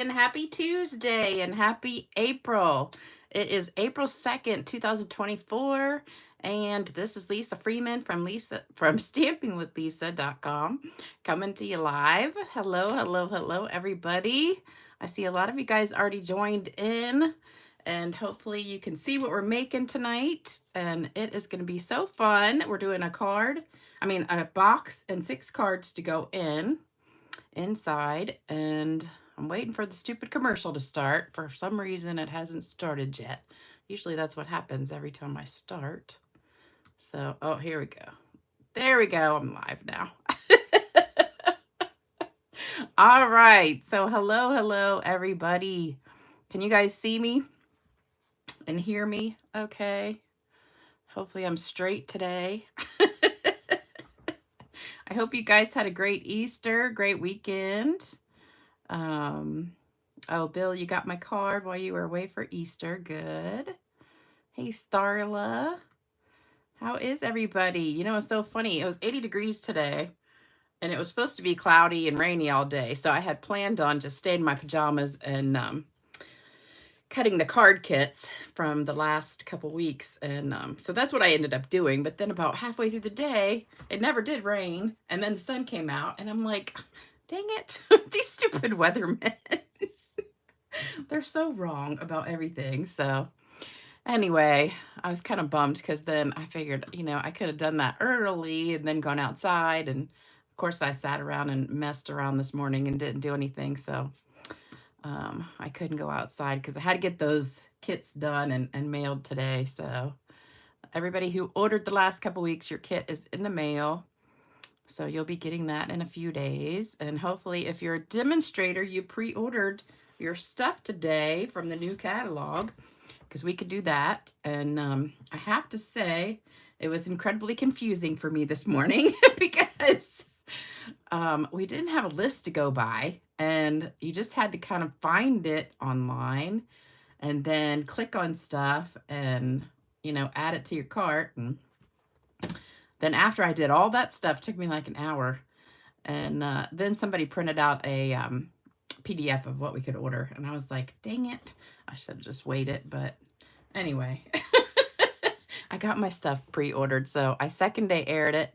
And happy Tuesday and happy April. It is April 2nd, 2024. And this is Lisa Freeman from stampingwithlisa.com coming to you live. Hello, hello, hello, everybody. I see a lot of you guys already joined in, and hopefully you can see what we're making tonight. And it is going to be so fun. We're doing a box and 6 cards to go inside, and I'm waiting for the stupid commercial to start. For some reason, it hasn't started yet. Usually that's what happens every time I start. So, oh, here we go. There we go. I'm live now. All right. So, hello, hello, everybody. Can you guys see me and hear me? Okay. Hopefully, I'm straight today. I hope you guys had a great Easter, great weekend. Oh, Bill, you got my card while you were away for Easter. Good. Hey, Starla. How is everybody? You know, it's so funny. It was 80 degrees today, and it was supposed to be cloudy and rainy all day. So I had planned on just staying in my pajamas and cutting the card kits from the last couple weeks. And so that's what I ended up doing. But then about halfway through the day, it never did rain. And then the sun came out, and I'm like, dang it, these stupid weathermen. They're so wrong about everything. So anyway, I was kind of bummed because then I figured, I could have done that early and then gone outside. And of course, I sat around and messed around this morning and didn't do anything. So I couldn't go outside because I had to get those kits done and mailed today. So everybody who ordered the last couple weeks, your kit is in the mail. So you'll be getting that in a few days. And hopefully, if you're a demonstrator, you pre-ordered your stuff today from the new catalog, because we could do that. And I have to say, it was incredibly confusing for me this morning because we didn't have a list to go by, and you just had to kind of find it online and then click on stuff and, add it to your cart. And then after I did all that stuff, took me like an hour. And then somebody printed out a PDF of what we could order. And I was like, dang it, I should have just waited. But anyway, I got my stuff pre-ordered. So I second day aired it.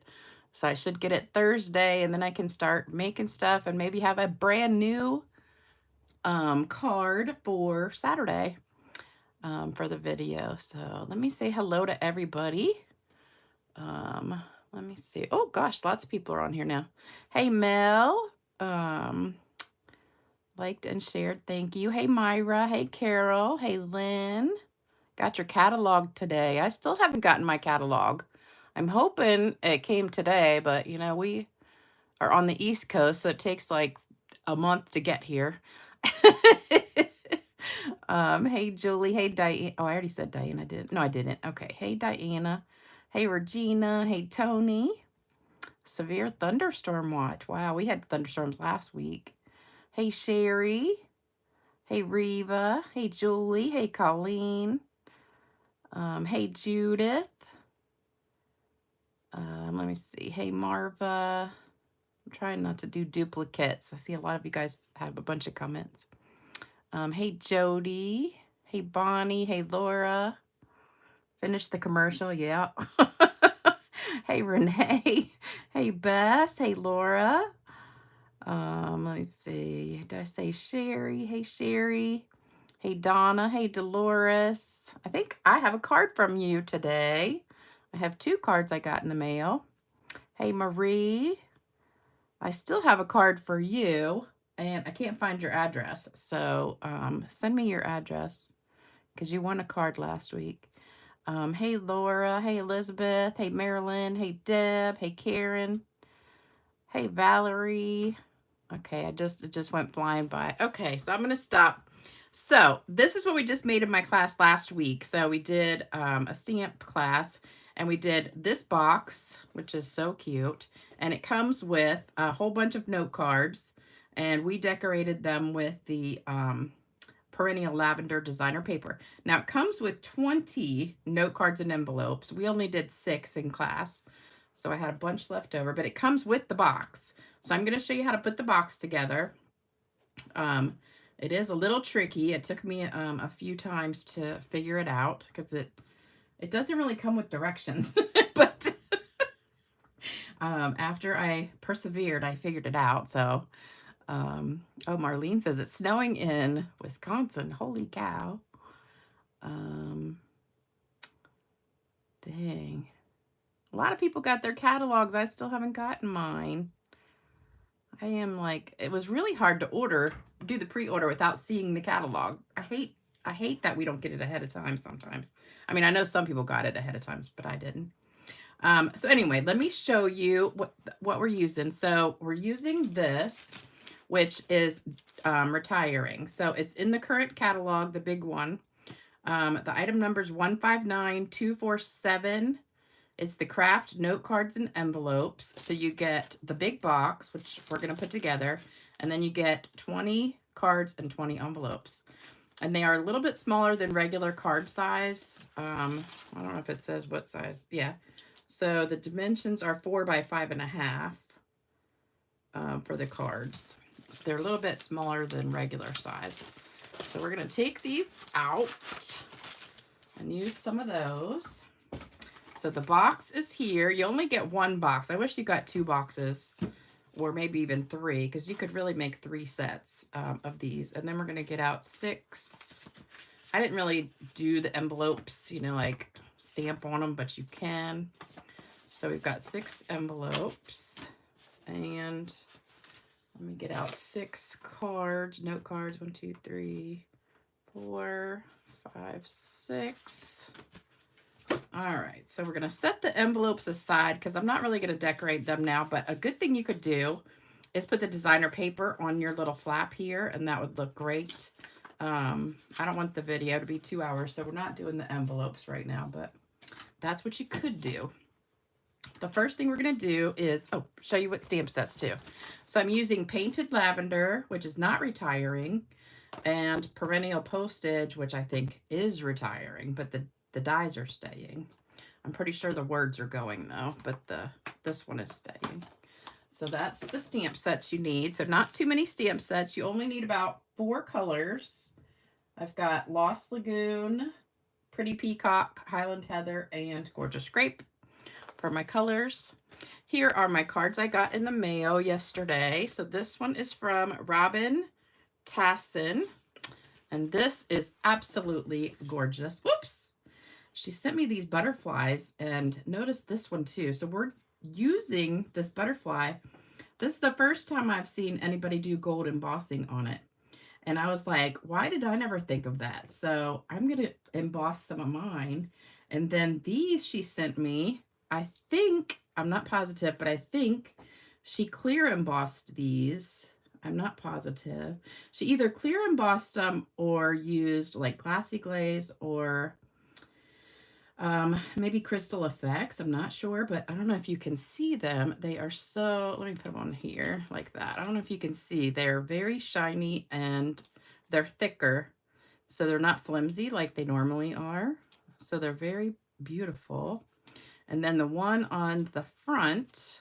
So I should get it Thursday, and then I can start making stuff and maybe have a brand new card for Saturday for the video. So let me say hello to everybody. Let me see. Oh gosh, lots of people are on here now. Hey Mel, liked and shared. Thank you. Hey Myra. Hey Carol. Hey Lynn. Got your catalog today. I still haven't gotten my catalog. I'm hoping it came today, but we are on the East Coast, so it takes like a month to get here. Hey Julie. Hey Diane. Oh, I already said Diane. I didn't. No, I didn't. Okay. Hey Diana. Hey Regina. Hey Tony. Severe thunderstorm watch. Wow, we had thunderstorms last week. Hey Sherry. Hey Reva. Hey Julie. Hey Colleen. Hey Judith. Let me see. Hey Marva. I'm trying not to do duplicates. I see a lot of you guys have a bunch of comments. Hey Jody. Hey Bonnie. Hey Laura. Finish the commercial. Yeah. Hey Renee. Hey Bess. Hey Laura. Let me see. Did I say Sherry? Hey Sherry. Hey Donna. Hey Dolores. I think I have a card from you today. I have 2 cards I got in the mail. Hey Marie. I still have a card for you, and I can't find your address. So send me your address because you won a card last week. Hey Laura. Hey Elizabeth. Hey Marilyn. Hey Deb. Hey Karen. Hey Valerie. Okay, it just went flying by. Okay, so I'm going to stop. So this is what we just made in my class last week. So we did a stamp class, and we did this box, which is so cute. And it comes with a whole bunch of note cards, and we decorated them with the Perennial Lavender designer paper. Now it comes with 20 note cards and envelopes. We only did 6 in class, so I had a bunch left over, but it comes with the box. So I'm going to show you how to put the box together. It is a little tricky. It took me a few times to figure it out because it doesn't really come with directions. But after I persevered, I figured it out. So, oh, Marlene says it's snowing in Wisconsin. Holy cow. Um, dang. A lot of people got their catalogs. I still haven't gotten mine. I am like, it was really hard to do the pre-order without seeing the catalog. I hate that we don't get it ahead of time sometimes. I mean, I know some people got it ahead of time, but I didn't. So anyway, let me show you what we're using. So we're using this, which is retiring. So it's in the current catalog, the big one. The item number is 159247. It's the Kraft Notecards and Envelopes. So you get the big box, which we're going to put together, and then you get 20 cards and 20 envelopes. And they are a little bit smaller than regular card size. I don't know if it says what size. Yeah. So the dimensions are 4 by 5.5 for the cards. So they're a little bit smaller than regular size. So we're going to take these out and use some of those. So the box is here. You only get one box. I wish you got 2 boxes or maybe even 3 because you could really make 3 sets of these. And then we're going to get out 6. I didn't really do the envelopes, you know, like stamp on them, but you can. So we've got 6 envelopes. And let me get out 6 cards, note cards. 1, 2, 3, 4, 5, 6. All right, so we're going to set the envelopes aside because I'm not really going to decorate them now, but a good thing you could do is put the designer paper on your little flap here, and that would look great. I don't want the video to be 2 hours, so we're not doing the envelopes right now, but that's what you could do. The first thing we're going to do is, show you what stamp sets too. So I'm using Painted Lavender, which is not retiring, and Perennial Postage, which I think is retiring, but the dies are staying. I'm pretty sure the words are going though, but this one is staying. So that's the stamp sets you need. So not too many stamp sets. You only need about 4 colors. I've got Lost Lagoon, Pretty Peacock, Highland Heather, and Gorgeous Grape for my colors. Here are my cards I got in the mail yesterday. So this one is from Robin Tassin, and this is absolutely gorgeous. Whoops! She sent me these butterflies, and notice this one too. So we're using this butterfly. This is the first time I've seen anybody do gold embossing on it. And I was like, why did I never think of that? So I'm going to emboss some of mine. And then these she sent me, I think, I'm not positive, but I think she clear embossed these. I'm not positive. She either clear embossed them or used like Glassy Glaze or maybe Crystal Effects. I'm not sure, but I don't know if you can see them. They are so, let me put them on here like that. I don't know if you can see. They're very shiny and they're thicker. So they're not flimsy like they normally are. So they're very beautiful. And then the one on the front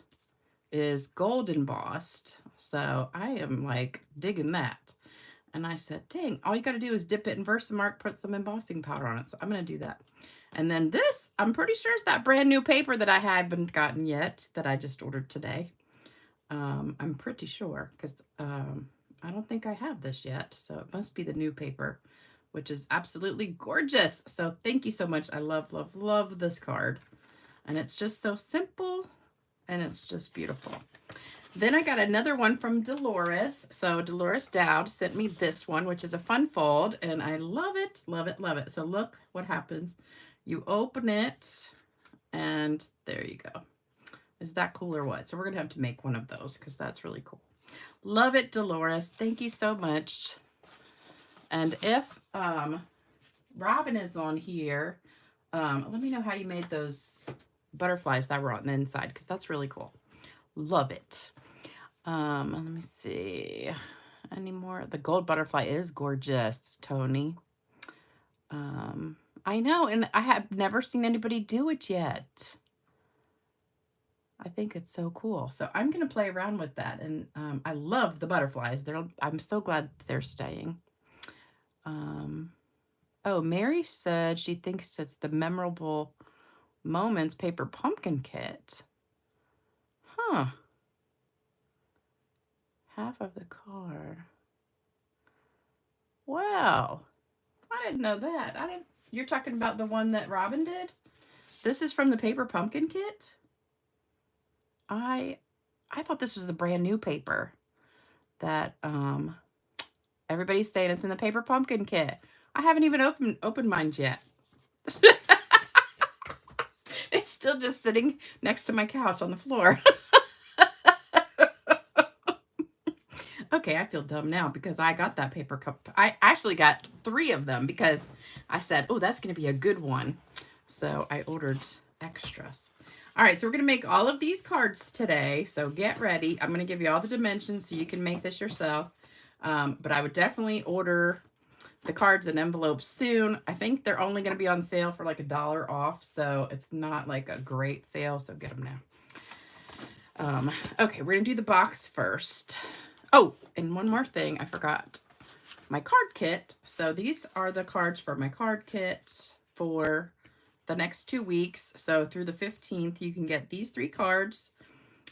is gold embossed. So I am like digging that. And I said, dang, all you got to do is dip it in Versamark, put some embossing powder on it. So I'm going to do that. And then this, I'm pretty sure is that brand new paper that I haven't gotten yet that I just ordered today. I'm pretty sure because I don't think I have this yet. So it must be the new paper, which is absolutely gorgeous. So thank you so much. I love, love, love this card. And it's just so simple and it's just beautiful. Then I got another one from Dolores. So Dolores Dowd sent me this one, which is a fun fold, and I love it, love it, love it. So look what happens. You open it, and there you go. Is that cool or what? So we're going to have to make one of those because that's really cool. Love it, Dolores. Thank you so much. And if Robin is on here, let me know how you made those butterflies that were on the inside because that's really cool. Love it. Let me see. Any more? The gold butterfly is gorgeous, Tony. I know, and I have never seen anybody do it yet. I think it's so cool. So I'm going to play around with that. And I love the butterflies. I'm so glad they're staying. Oh, Mary said she thinks it's the Memorable Moments Paper Pumpkin Kit. Huh. Half of the card. Wow. I didn't know that. I didn't. You're talking about the one that Robin did? This is from the Paper Pumpkin Kit? I thought this was the brand new paper that everybody's saying it's in the Paper Pumpkin Kit. I haven't even opened mine yet. It's still just sitting next to my couch on the floor. Okay, I feel dumb now because I got that paper cup. I actually got 3 of them because I said, oh, that's going to be a good one. So I ordered extras. All right, so we're going to make all of these cards today. So get ready. I'm going to give you all the dimensions so you can make this yourself. But I would definitely order the cards and envelopes soon. I think they're only going to be on sale for like $1 off. So it's not like a great sale. So get them now. Okay, we're going to do the box first. Oh, and one more thing, I forgot. My card kit. So these are the cards for my card kit for the next 2 weeks. So through the 15th, you can get these 3 cards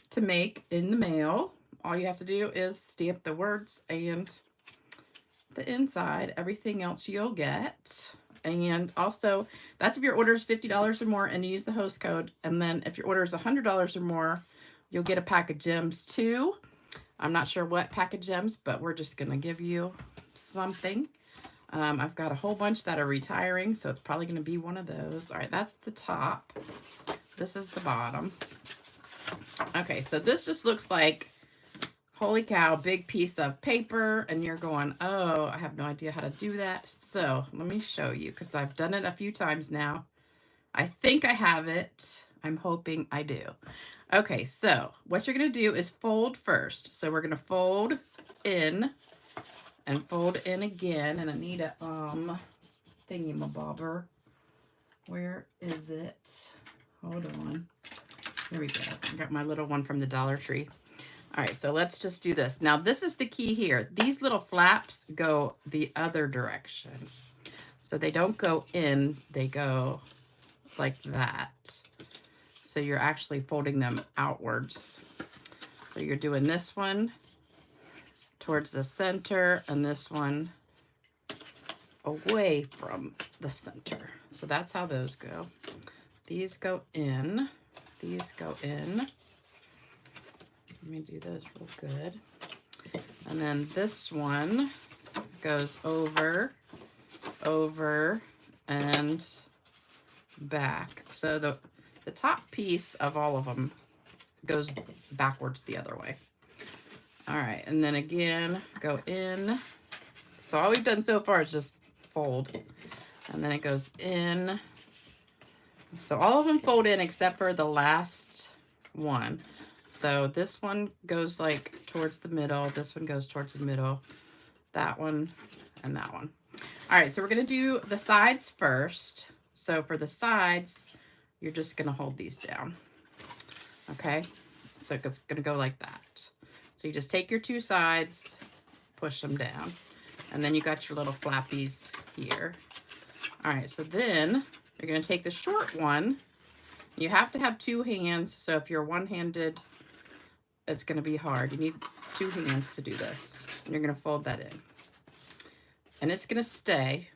to make in the mail. All you have to do is stamp the words and the inside. Everything else you'll get. And also, that's if your order is $50 or more and you use the host code. And then if your order is $100 or more, you'll get a pack of gems too. I'm not sure what pack of gems, but we're just going to give you something. I've got a whole bunch that are retiring, so it's probably going to be one of those. All right, that's the top. This is the bottom. Okay, so this just looks like, holy cow, big piece of paper, and you're going, oh, I have no idea how to do that. So let me show you, because I've done it a few times now. I think I have it. I'm hoping I do. Okay, so what you're going to do is fold first. So we're going to fold in and fold in again. And I need a thingy-mabobber. Where is it? Hold on. Here we go. I got my little one from the Dollar Tree. All right, so let's just do this. Now, this is the key here. These little flaps go the other direction. So they don't go in, they go like that. So you're actually folding them outwards. So you're doing this one towards the center and this one away from the center. So that's how those go. These go in. These go in. Let me do those real good. And then this one goes over, over, and back. So the top piece of all of them goes backwards the other way. All right, and then again, go in. So all we've done so far is just fold. And then it goes in. So all of them fold in except for the last one. So this one goes like towards the middle. This one goes towards the middle. That one and that one. All right, so we're going to do the sides first. So for the sides, you're just going to hold these down. Okay, so it's going to go like that. So you just take your 2 sides, push them down, and then you got your little flappies here. All right, so then you're going to take the short one. You have to have 2 hands, so if you're one-handed, it's going to be hard. You need 2 hands to do this. And you're going to fold that in. And it's going to stay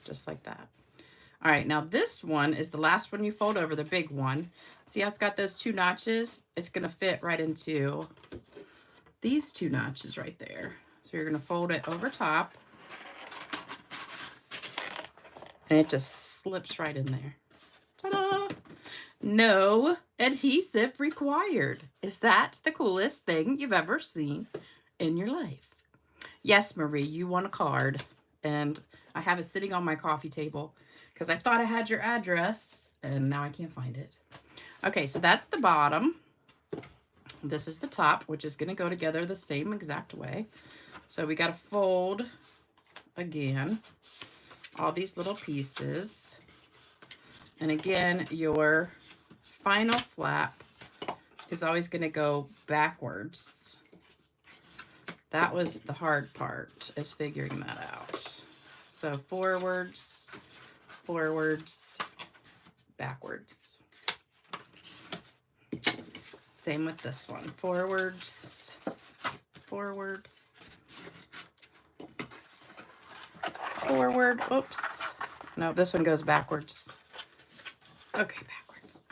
just like that. All right, now this one is the last one you fold over, the big one. See how it's got those 2 notches? It's going to fit right into these 2 notches right there. So you're going to fold it over top. And it just slips right in there. Ta-da! No adhesive required. Is that the coolest thing you've ever seen in your life? Yes, Marie, you won a card. And I have it sitting on my coffee table because I thought I had your address and now I can't find it. Okay, so that's the bottom. This is the top, which is going to go together the same exact way. So we got to fold again all these little pieces. And again, your final flap is always going to go backwards. That was the hard part, is figuring that out. So forwards, forwards, backwards. Same with this one. Forwards, forward, forward. Oops. No, this one goes backwards. Okay, backwards.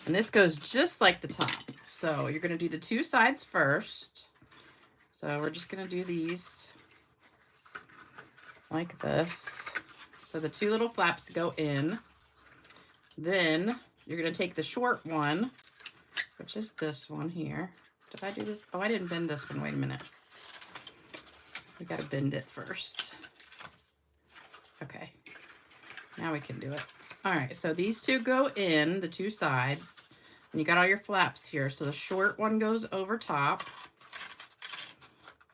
And this goes just like the top. So you're going to do the two sides first. So we're just going to do these like this. So the two little flaps go in. Then you're going to take the short one, which is this one here. Did I do this? Oh, I didn't bend this one. Wait a minute. We got to bend it first. Okay. Now we can do it. All right. So these two go in, the two sides. And you got all your flaps here. So the short one goes over top.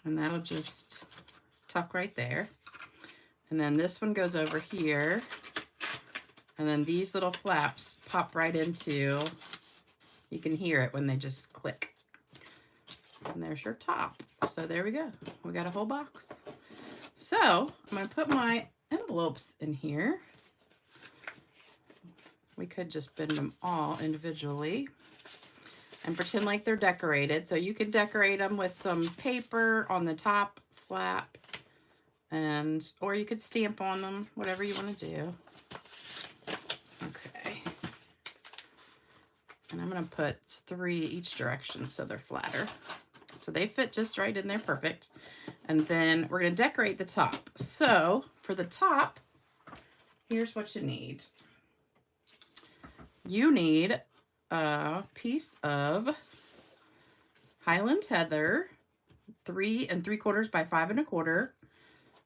And that'll just tuck right there. And then this one goes over here. And then these little flaps pop right into, you can hear it when they just click. And there's your top. So there we go. We got a whole box. So I'm going to put my envelopes in here. We could just bend them all individually and pretend like they're decorated. So you can decorate them with some paper on the top flap, and or you could stamp on them, whatever you want to do. Okay. And I'm going to put 3 each direction so they're flatter. So they fit just right in there, perfect. And then we're going to decorate the top. So for the top, here's what you need. You need a piece of Highland Heather, 3 3/4 by 5 1/4.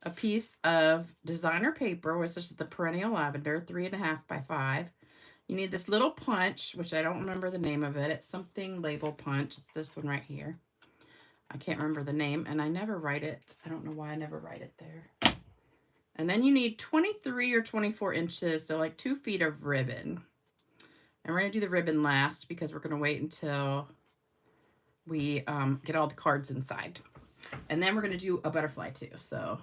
A piece of designer paper, which is the Perennial Lavender, 3 1/2 by 5. You need this little punch, which I don't remember the name of it. It's something label punch. It's this one right here. I can't remember the name, and I never write it. I don't know why I never write it there. And then you need 23 or 24 inches, so like 2 feet of ribbon. And we're going to do the ribbon last because we're going to wait until we get all the cards inside. And then we're going to do a butterfly too. So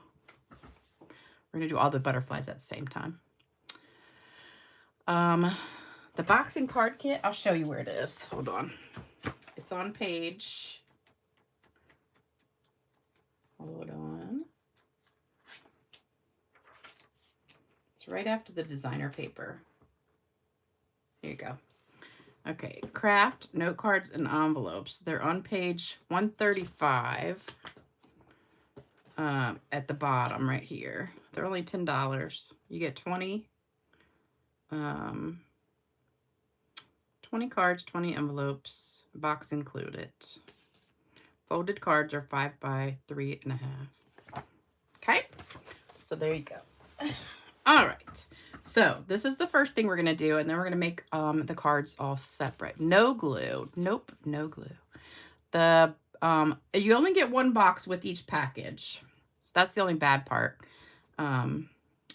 we're going to do all the butterflies at the same time. The boxing card kit, I'll show you where it is. Hold on. It's on page... Hold on. It's right after the designer paper. Here you go. Okay, Kraft note cards and envelopes. They're on page 135 at the bottom right here. They're only $10. You get 20 cards, 20 envelopes, box included. Folded cards are 5 by 3 1/2. Okay, so there you go. All right, so this is the first thing we're going to do, and then we're going to make the cards all separate. No glue. Nope, no glue. The you only get 1 box with each package. So that's the only bad part.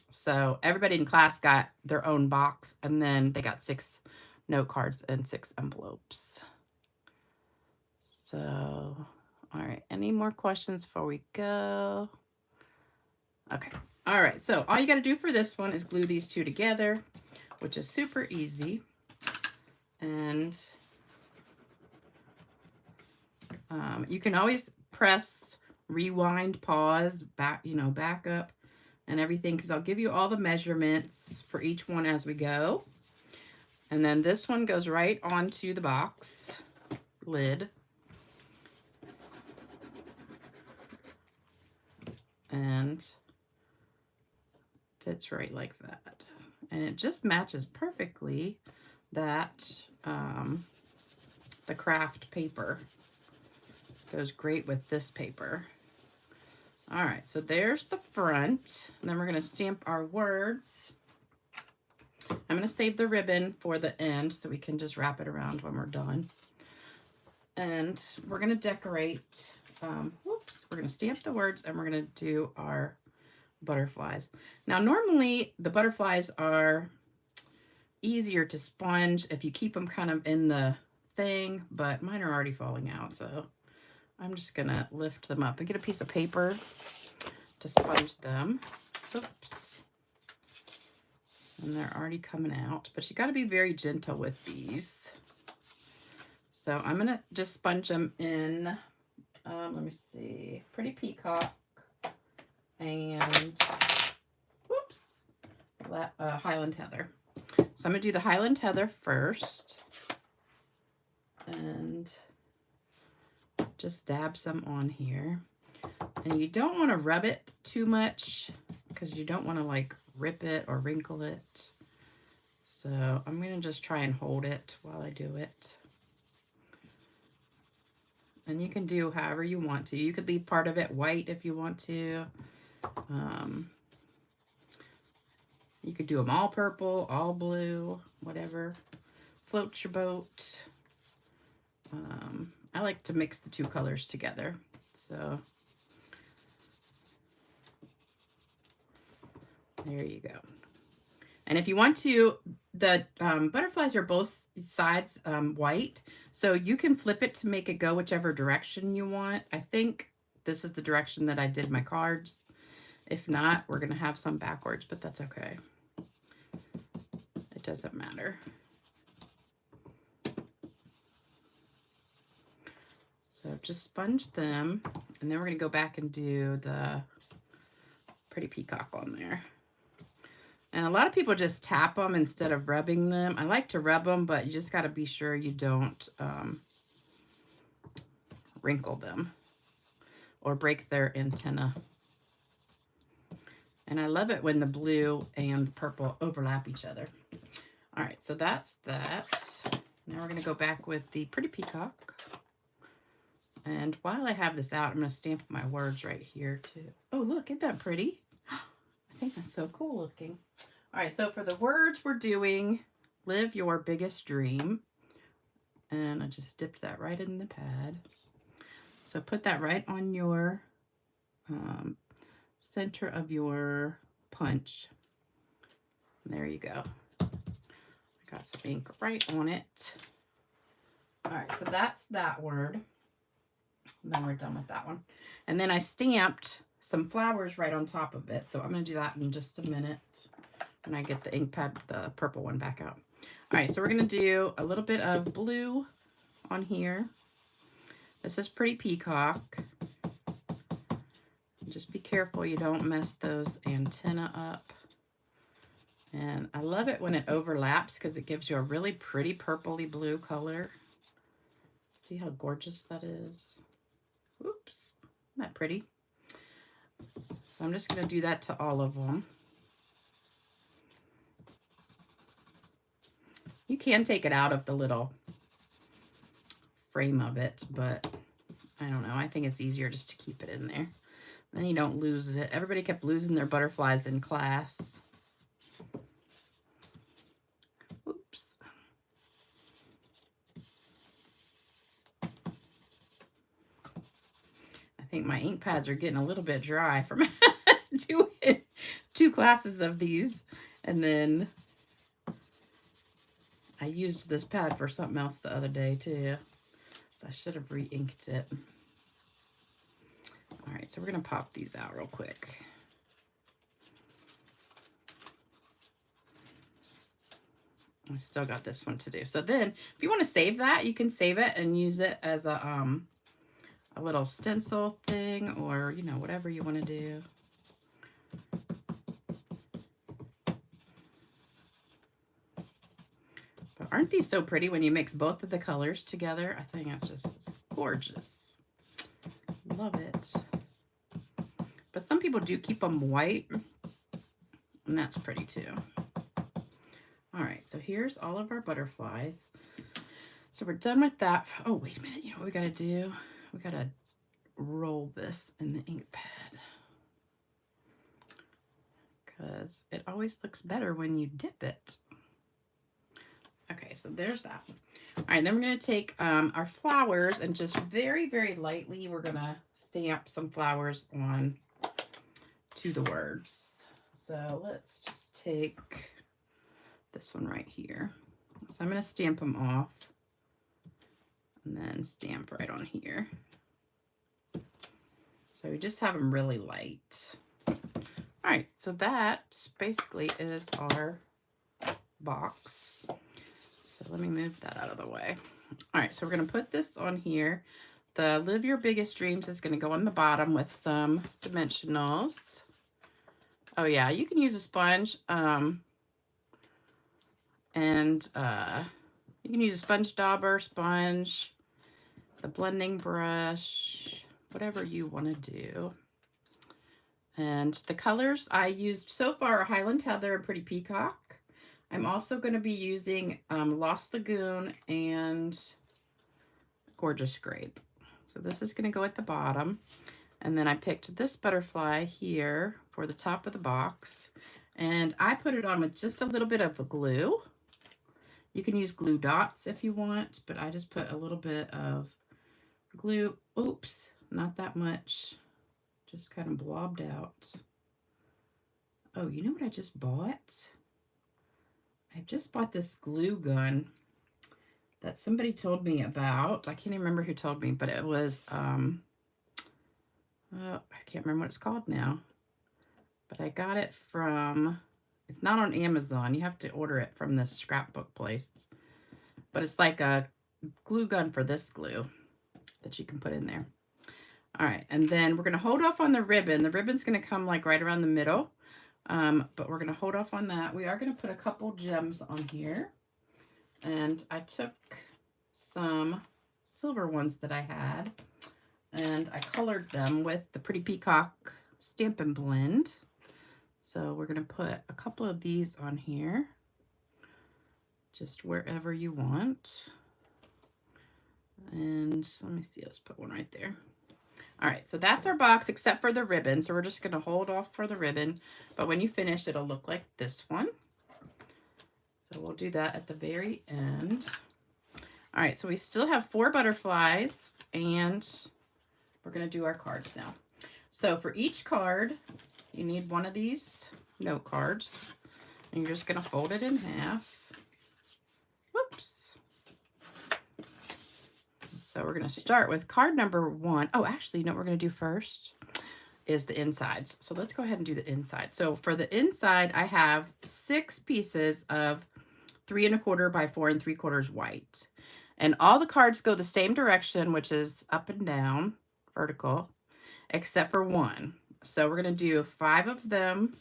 So everybody in class got their own box, and then they got 6 note cards and 6 envelopes. So, all right, any more questions before we go? Okay. All right, so all you got to do for this one is glue these two together, which is super easy. And you can always press, rewind, pause, back, back up and everything, because I'll give you all the measurements for each one as we go. And then this one goes right onto the box lid. And fits right like that. And it just matches perfectly that the Kraft paper. Goes great with this paper. All right, so there's the front. And then we're going to stamp our words. I'm going to save the ribbon for the end so we can just wrap it around when we're done. And we're going to decorate. We're going to stamp the words, and we're going to do our butterflies. Now, normally the butterflies are easier to sponge if you keep them kind of in the thing, but mine are already falling out, so I'm just going to lift them up and get a piece of paper to sponge them. Oops. And they're already coming out, but you got to be very gentle with these. So I'm going to just sponge them in, let me see, Pretty Peacock and, whoops, Highland Heather. So I'm going to do the Highland Heather first and just dab some on here. And you don't want to rub it too much because you don't want to like rip it or wrinkle it. So I'm going to just try and hold it while I do it. And you can do however you want to. You could leave part of it white if you want to. You could do them all purple, all blue, whatever. Float your boat. I like to mix the two colors together. So there you go. And if you want to, the butterflies are both sides white, so you can flip it to make it go whichever direction you want. I think this is the direction that I did my cards. If not, we're going to have some backwards, but that's okay. It doesn't matter. So just sponge them, and then we're going to go back and do the Pretty Peacock on there. And a lot of people just tap them instead of rubbing them. I like to rub them, but you just got to be sure you don't wrinkle them or break their antenna. And I love it when the blue and the purple overlap each other. All right, so that's that. Now we're going to go back with the Pretty Peacock. And while I have this out, I'm going to stamp my words right here too. Oh, look, isn't that pretty? I think that's so cool looking. All right, so for the words, we're doing Live Your Biggest Dream. And I just dipped that right in the pad. So put that right on your center of your punch. And there you go. I got some ink right on it. All right, so that's that word. And then we're done with that one. And then I stamped some flowers right on top of it. So I'm going to do that in just a minute when I get the ink pad, the purple one back out. All right, so we're going to do a little bit of blue on here. This is Pretty Peacock. Just be careful you don't mess those antenna up. And I love it when it overlaps because it gives you a really pretty purpley blue color. See how gorgeous that is? Oops, isn't that pretty? So I'm just going to do that to all of them. You can take it out of the little frame of it, but I don't know. I think it's easier just to keep it in there. Then you don't lose it. Everybody kept losing their butterflies in class. Oops. I think my ink pads are getting a little bit dry from doing 2 classes of these. And then I used this pad for something else the other day too. So I should have re-inked it. All right, so we're going to pop these out real quick. I still got this one to do. So then if you want to save that, you can save it and use it as a little stencil thing, or, you know, whatever you want to do. But aren't these so pretty when you mix both of the colors together? I think it's just gorgeous. Love it. But some people do keep them white, and that's pretty too. All right, so here's all of our butterflies. So we're done with that. Oh, wait a minute. You know what we got to do? We got to roll this in the ink pad, because it always looks better when you dip it. Okay, so there's that. All right, then we're going to take our flowers and just very, very lightly, we're going to stamp some flowers on to the words. So let's just take this one right here. So I'm going to stamp them off and then stamp right on here. So we just have them really light. All right, so that basically is our box. So let me move that out of the way. All right, so we're going to put this on here. The Live Your Biggest Dreams is going to go on the bottom with some dimensionals. Oh yeah, you can use a sponge, and you can use a sponge dauber, sponge, the blending brush, whatever you want to do. And the colors I used so far are Highland Heather and Pretty Peacock. I'm also going to be using Lost Lagoon and Gorgeous Grape. So this is going to go at the bottom. And then I picked this butterfly here for the top of the box. And I put it on with just a little bit of glue. You can use glue dots if you want, but I just put a little bit of glue. Oops, not that much. Just kind of blobbed out. Oh, you know what I just bought? I just bought this glue gun that somebody told me about. I can't even remember who told me, but it was, I can't remember what it's called now. But I got it from, it's not on Amazon. You have to order it from this scrapbook place. But it's like a glue gun for this glue that you can put in there. All right, and then we're going to hold off on the ribbon. The ribbon's going to come like right around the middle, but we're going to hold off on that. We are going to put a couple gems on here. And I took some silver ones that I had, and I colored them with the Pretty Peacock Stampin' Blend. So we're going to put a couple of these on here, just wherever you want. And let me see, let's put one right there. All right, so that's our box except for the ribbon. So we're just going to hold off for the ribbon, but when you finish, it'll look like this one. So we'll do that at the very end. All right, so we still have 4 butterflies, and we're going to do our cards now. So for each card, you need one of these note cards, and you're just going to fold it in half. Whoops. So we're going to start with card number 1. Oh, actually, you know what we're going to do first is the insides. So let's go ahead and do the inside. So for the inside, I have 6 pieces of 3 1/4 by 4 3/4 white. And all the cards go the same direction, which is up and down, vertical, except for one. So we're going to do 5 of them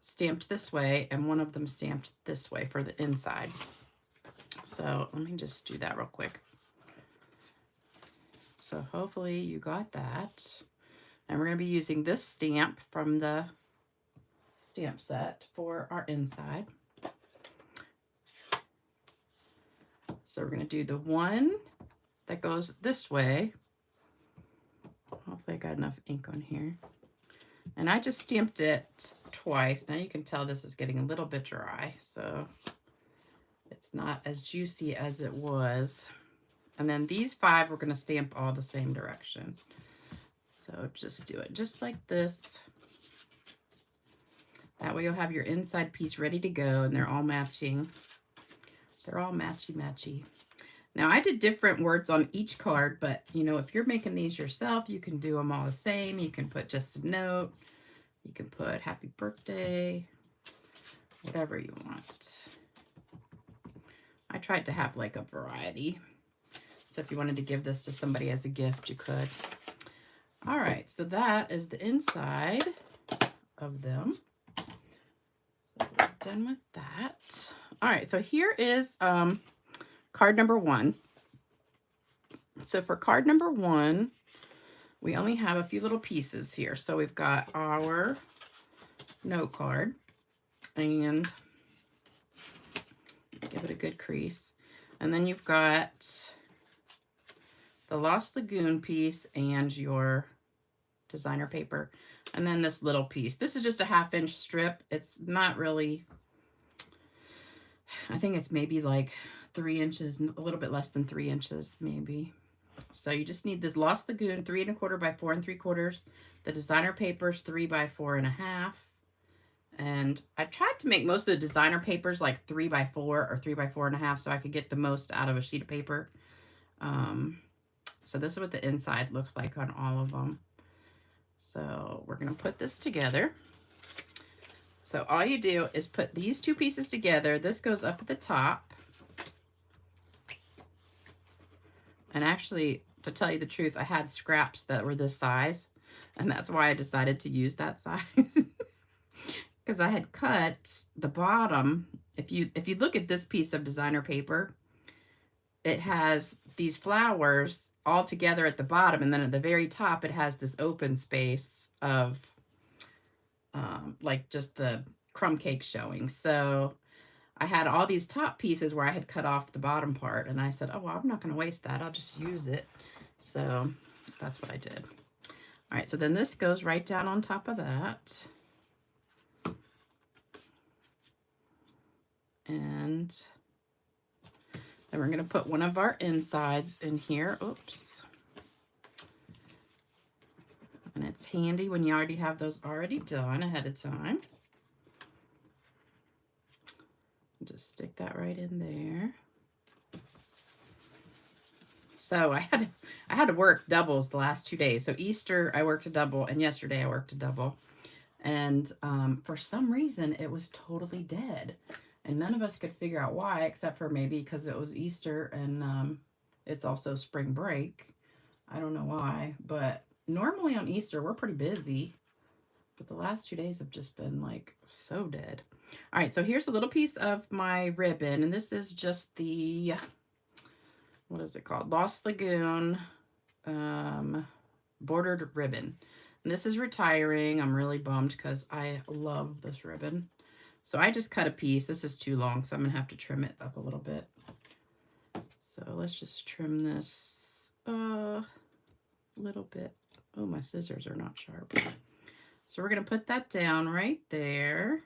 stamped this way and 1 of them stamped this way for the inside. So let me just do that real quick. So hopefully you got that. And we're going to be using this stamp from the stamp set for our inside. So we're going to do the one that goes this way. Hopefully I got enough ink on here. And I just stamped it twice. Now you can tell this is getting a little bit dry, so it's not as juicy as it was. And then these 5 we're going to stamp all the same direction. So just do it just like this. That way you'll have your inside piece ready to go, and they're all matching. They're all matchy-matchy. Now, I did different words on each card, but, you know, if you're making these yourself, you can do them all the same. You can put just a note. You can put happy birthday, whatever you want. I tried to have, like, a variety. So if you wanted to give this to somebody as a gift, you could. All right, so that is the inside of them. So we're done with that. All right, so here is card number 1. So for card number 1, we only have a few little pieces here. So we've got our note card, and give it a good crease. And then you've got the Lost Lagoon piece and your designer paper. And then this little piece. This is just a 1/2 inch strip. It's not really, I think it's maybe like 3 inches, a little bit less than 3 inches maybe. So you just need this Lost Lagoon 3 1/4 by 4 3/4. The designer papers 3 by 4 1/2. And I tried to make most of the designer papers like 3 by 4 or 3 by 4 1/2 so I could get the most out of a sheet of paper. So this is what the inside looks like on all of them. So we're gonna put this together. So all you do is put these two pieces together. This goes up at the top. And actually, to tell you the truth, I had scraps that were this size, and that's why I decided to use that size. Because I had cut the bottom. If you look at this piece of designer paper, it has these flowers all together at the bottom, and then at the very top, it has this open space of like just the crumb cake showing. So I had all these top pieces where I had cut off the bottom part, and I said, oh, well, I'm not going to waste that. I'll just use it. So that's what I did. All right, so then this goes right down on top of that. And then we're going to put one of our insides in here. Oops. And it's handy when you already have those already done ahead of time. Just stick that right in there. So I had to work doubles the last 2 days. So Easter I worked a double, and yesterday I worked a double. And for some reason it was totally dead. And none of us could figure out why, except for maybe because it was Easter and it's also spring break. I don't know why, but normally on Easter we're pretty busy. But the last 2 days have just been like so dead. All right, so here's a little piece of my ribbon, and this is just the, what is it called? Lost Lagoon bordered ribbon. And this is retiring. I'm really bummed because I love this ribbon. So I just cut a piece. This is too long, so I'm gonna have to trim it up a little bit. So let's just trim this a little bit. Oh, my scissors are not sharp. So we're gonna put that down right there.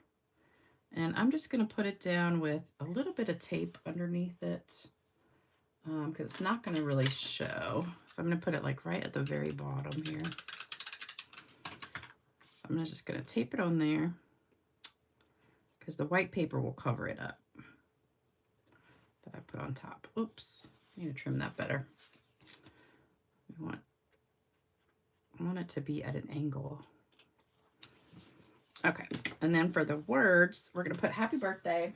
And I'm just gonna put it down with a little bit of tape underneath it because it's not gonna really show. So I'm gonna put it like right at the very bottom here. So I'm just gonna tape it on there because the white paper will cover it up that I put on top. Oops, I need to trim that better. I want it to be at an angle. Okay, and then for the words, we're gonna put happy birthday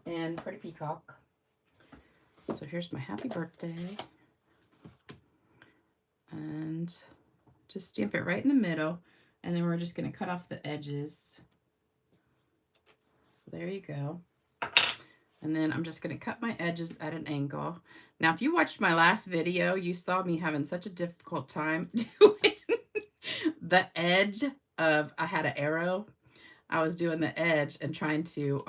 and Pretty Peacock. So here's my happy birthday. And just stamp it right in the middle. And then we're just gonna cut off the edges. So there you go. And then I'm just gonna cut my edges at an angle. Now, if you watched my last video, you saw me having such a difficult time doing the edge of, I had an arrow. I was doing the edge and trying to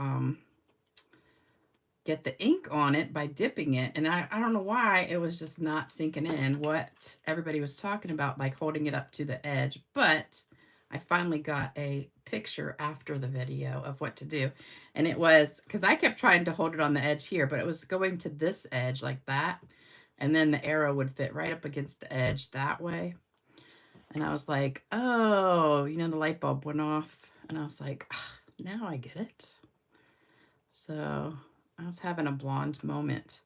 get the ink on it by dipping it. And I don't know why it was just not sinking in what everybody was talking about, like holding it up to the edge. But I finally got a picture after the video of what to do. And it was, because I kept trying to hold it on the edge here, but it was going to this edge like that. And then the arrow would fit right up against the edge that way. And I was like, oh, you know, the light bulb went off. And I was like, oh, now I get it. So I was having a blonde moment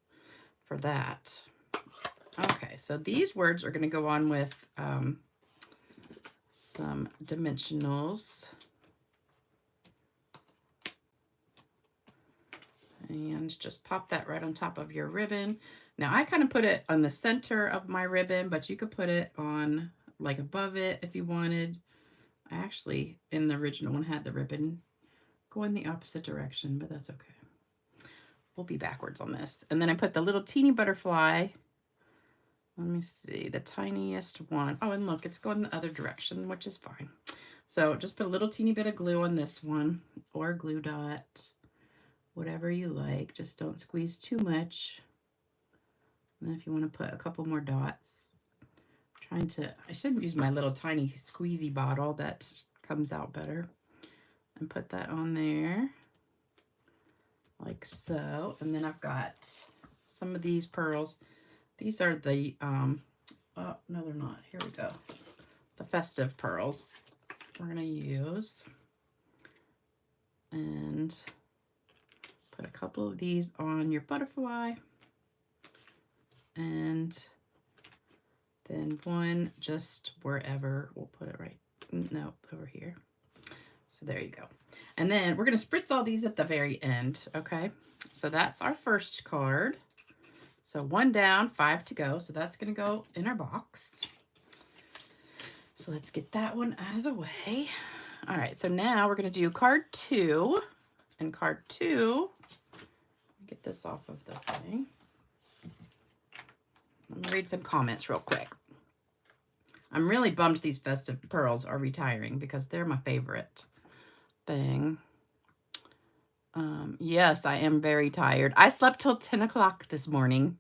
for that. Okay, so these words are going to go on with some dimensionals. And just pop that right on top of your ribbon. Now I kind of put it on the center of my ribbon, but you could put it on like above it if you wanted. I actually, in the original one, had the ribbon go in the opposite direction, but that's okay. We'll be backwards on this. And then I put the little teeny butterfly. Let me see, the tiniest one. Oh, and look, it's going the other direction, which is fine. So just put a little teeny bit of glue on this one, or a glue dot, whatever you like. Just don't squeeze too much. And then if you want to put a couple more dots, I should use my little tiny squeezy bottle that comes out better, and put that on there like so. And then I've got some of these pearls. These are the oh no, they're not. Here we go. The festive pearls we're gonna use, and put a couple of these on your butterfly, and then one just wherever. We'll put it right Nope, over here. So there you go. And then we're going to spritz all these at the very end, okay? So that's our first card. So 1 down, 5 to go. So that's going to go in our box. So let's get that one out of the way. All right, so now we're going to do card 2. And card 2, get this off of the thing. Let me read some comments real quick. I'm really bummed these festive pearls are retiring because they're my favorite thing. Yes, I am very tired. I slept till 10 o'clock this morning.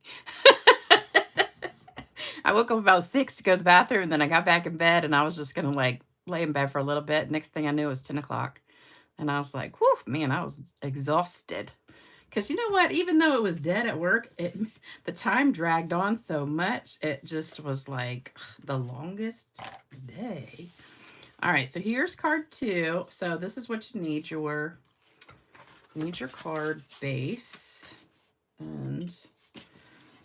I woke up about 6 to go to the bathroom, and then I got back in bed, and I was just going to like lay in bed for a little bit. Next thing I knew, it was 10 o'clock. And I was like, whew, man, I was exhausted. Because you know what? Even though it was dead at work, the time dragged on so much. It just was like the longest day. All right, so here's card 2. So this is what you need. You need your card base. And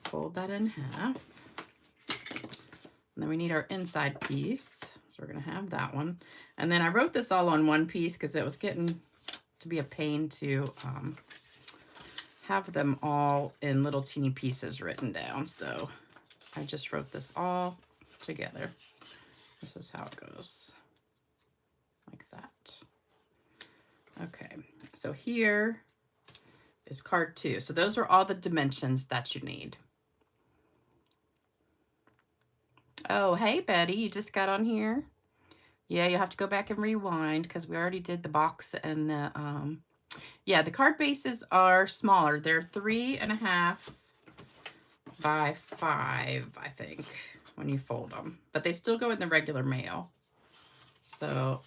fold that in half. And then we need our inside piece. So we're going to have that one. And then I wrote this all on one piece because it was getting to be a pain to have them all in little teeny pieces written down. So I just wrote this all together. This is how it goes. Like that. Okay, so here is card 2. So those are all the dimensions that you need. Oh, hey, Betty, you just got on here? Yeah, you'll have to go back and rewind because we already did the box and the, yeah, the card bases are smaller. They're 3.5 by 5, I think, when you fold them. But they still go in the regular mail. So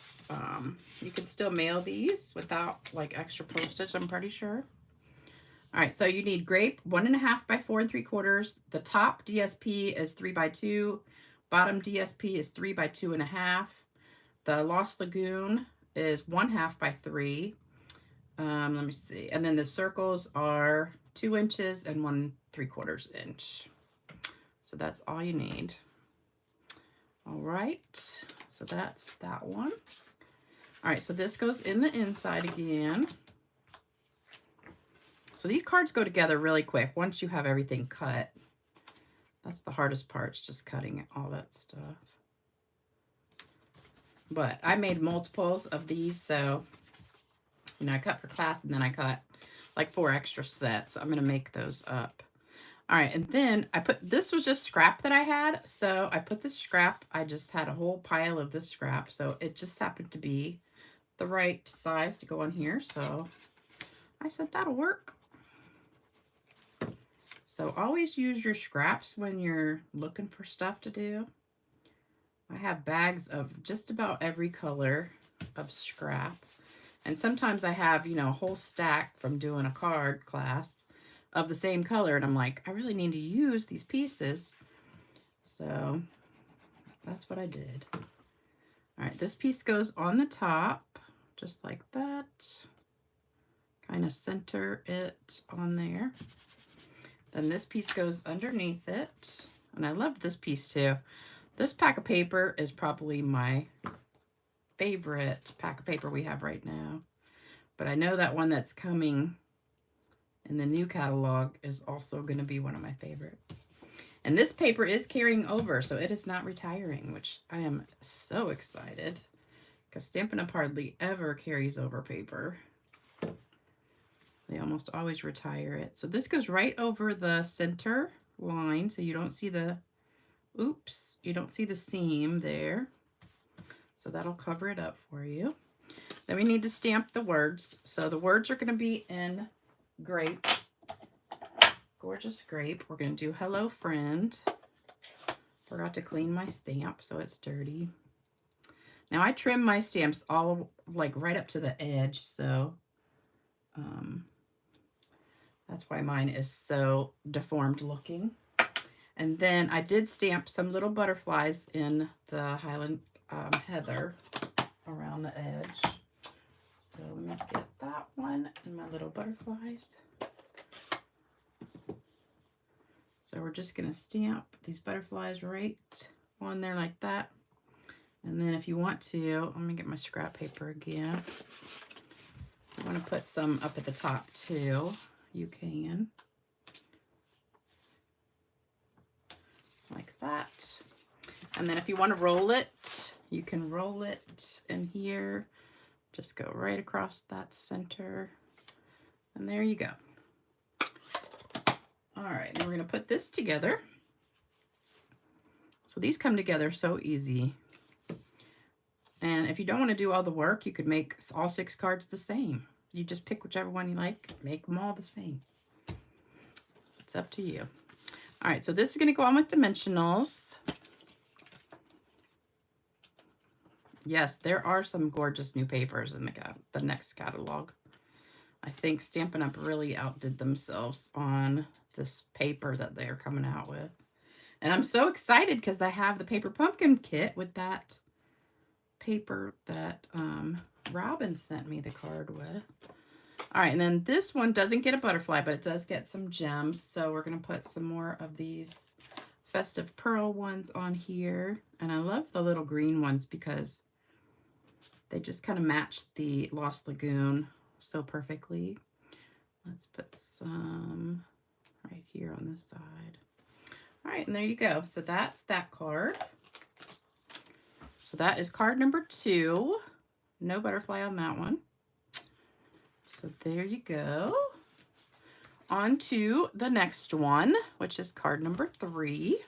you can still mail these without like extra postage, I'm pretty sure. All right, so you need grape 1.5 by 4 3/4. The top DSP is 3 by 2. Bottom DSP is 3 by 2.5. The Lost Lagoon is 1/2 by 3. Let me see. And then the circles are 2 inches and 1 3/4 inch. So that's all you need. All right, so that's that one. All right, so this goes in the inside again. So these cards go together really quick once you have everything cut. That's the hardest part, just cutting all that stuff. But I made multiples of these, so, you know, I cut for class and then I cut like 4 extra sets. I'm going to make those up. All right, and then I put, this was just scrap that I had, so I put this scrap, I just had a whole pile of this scrap, so it just happened to be the right size to go on here, so I said that'll work. So always use your scraps when you're looking for stuff to do. I have bags of just about every color of scrap, and sometimes I have, you know, a whole stack from doing a card class of the same color, and I'm like, I really need to use these pieces. So that's what I did. All right, this piece goes on the top, just like that. Kind of center it on there. Then this piece goes underneath it. And I love this piece too. This pack of paper is probably my favorite pack of paper we have right now. But I know that one that's coming in the new catalog is also going to be one of my favorites. And this paper is carrying over, so it is not retiring, which I am so excited. Because Stampin' UP hardly ever carries over paper. They almost always retire it. So this goes right over the center line, so you don't see the, oops, you don't see the seam there. So that'll cover it up for you. Then we need to stamp the words. So the words are going to be in grape, gorgeous grape. We're going to do hello friend. Forgot to clean my stamp, so it's dirty. Now I trim my stamps all like right up to the edge, so that's why mine is so deformed looking. And then I did stamp some little butterflies in the Highland Heather around the edge. So let me get that one and my little butterflies. So we're just going to stamp these butterflies right on there like that. And then if you want to, let me get my scrap paper again. If you want to put some up at the top too, you can. Like that. And then if you want to roll it, you can roll it in here. Just go right across that center. And there you go. All right, then we're going to put this together. So these come together so easy. And if you don't want to do all the work, you could make all 6 cards the same. You just pick whichever one you like, make them all the same. It's up to you. All right, so this is going to go on with dimensionals. Yes, there are some gorgeous new papers in the next catalog. I think Stampin' Up! Really outdid themselves on this paper that they're coming out with. And I'm so excited because I have the paper pumpkin kit with that paper that Robin sent me the card with. All right, and then this one doesn't get a butterfly, but it does get some gems. So we're going to put some more of these festive pearl ones on here. And I love the little green ones because they just kind of match the Lost Lagoon so perfectly. Let's put some right here on this side. All right, and there you go. So that's that card. So that is card number 2. No butterfly on that one. So there you go. On to the next one, which is card number 3.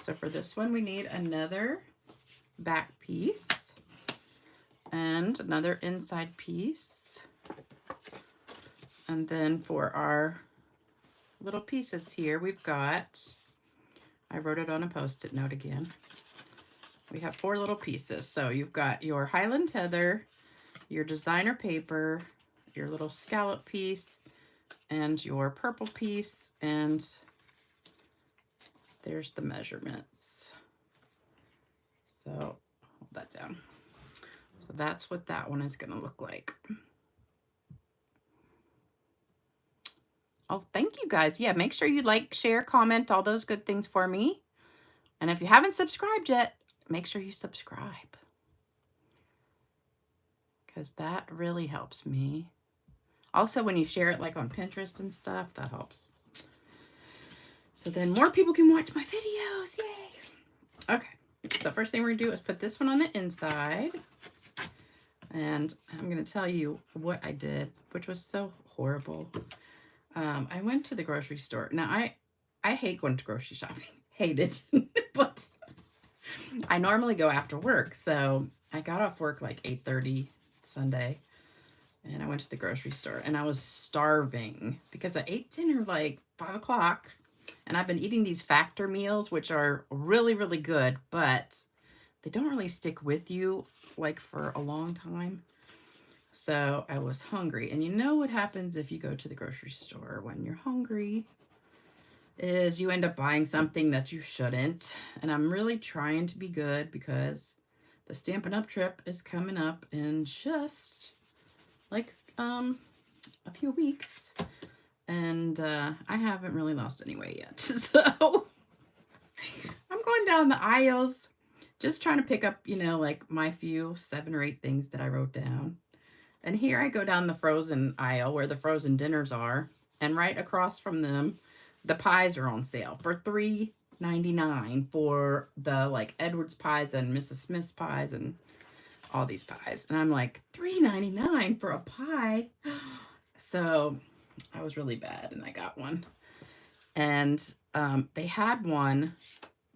So for this one, we need another back piece and another inside piece. And then for our little pieces here, we've got, I wrote it on a Post-it note again. We have 4 little pieces. So you've got your Highland Heather, your designer paper, your little scallop piece, and your purple piece, and there's the measurements. So hold that down. So that's what that one is going to look like. Oh, thank you guys. Yeah, make sure you like, share, comment, all those good things for me. And if you haven't subscribed yet, make sure you subscribe, because that really helps me. Also, when you share it like on Pinterest and stuff, that helps. So then more people can watch my videos. Yay. Okay. So first thing we're going to do is put this one on the inside. And I'm going to tell you what I did, which was so horrible. I went to the grocery store. Now, I hate going to grocery shopping. Hate it. But I normally go after work. So I got off work like 8:30 Sunday. And I went to the grocery store, and I was starving because I ate dinner like 5 o'clock. And I've been eating these factor meals, which are really, really good, but they don't really stick with you like for a long time. So I was hungry. And you know what happens if you go to the grocery store when you're hungry is you end up buying something that you shouldn't. And I'm really trying to be good because the Stampin' Up! Trip is coming up in just like a few weeks, and I haven't really lost any weight yet. So I'm going down the aisles just trying to pick up, you know, like my few 7 or 8 things that I wrote down. And here I go down the frozen aisle where the frozen dinners are, and right across from them the pies are on sale for $3.99 for the like Edwards pies and Mrs. Smith's pies and all these pies. And I'm like, $3.99 for a pie? So I was really bad, and I got one. And they had one,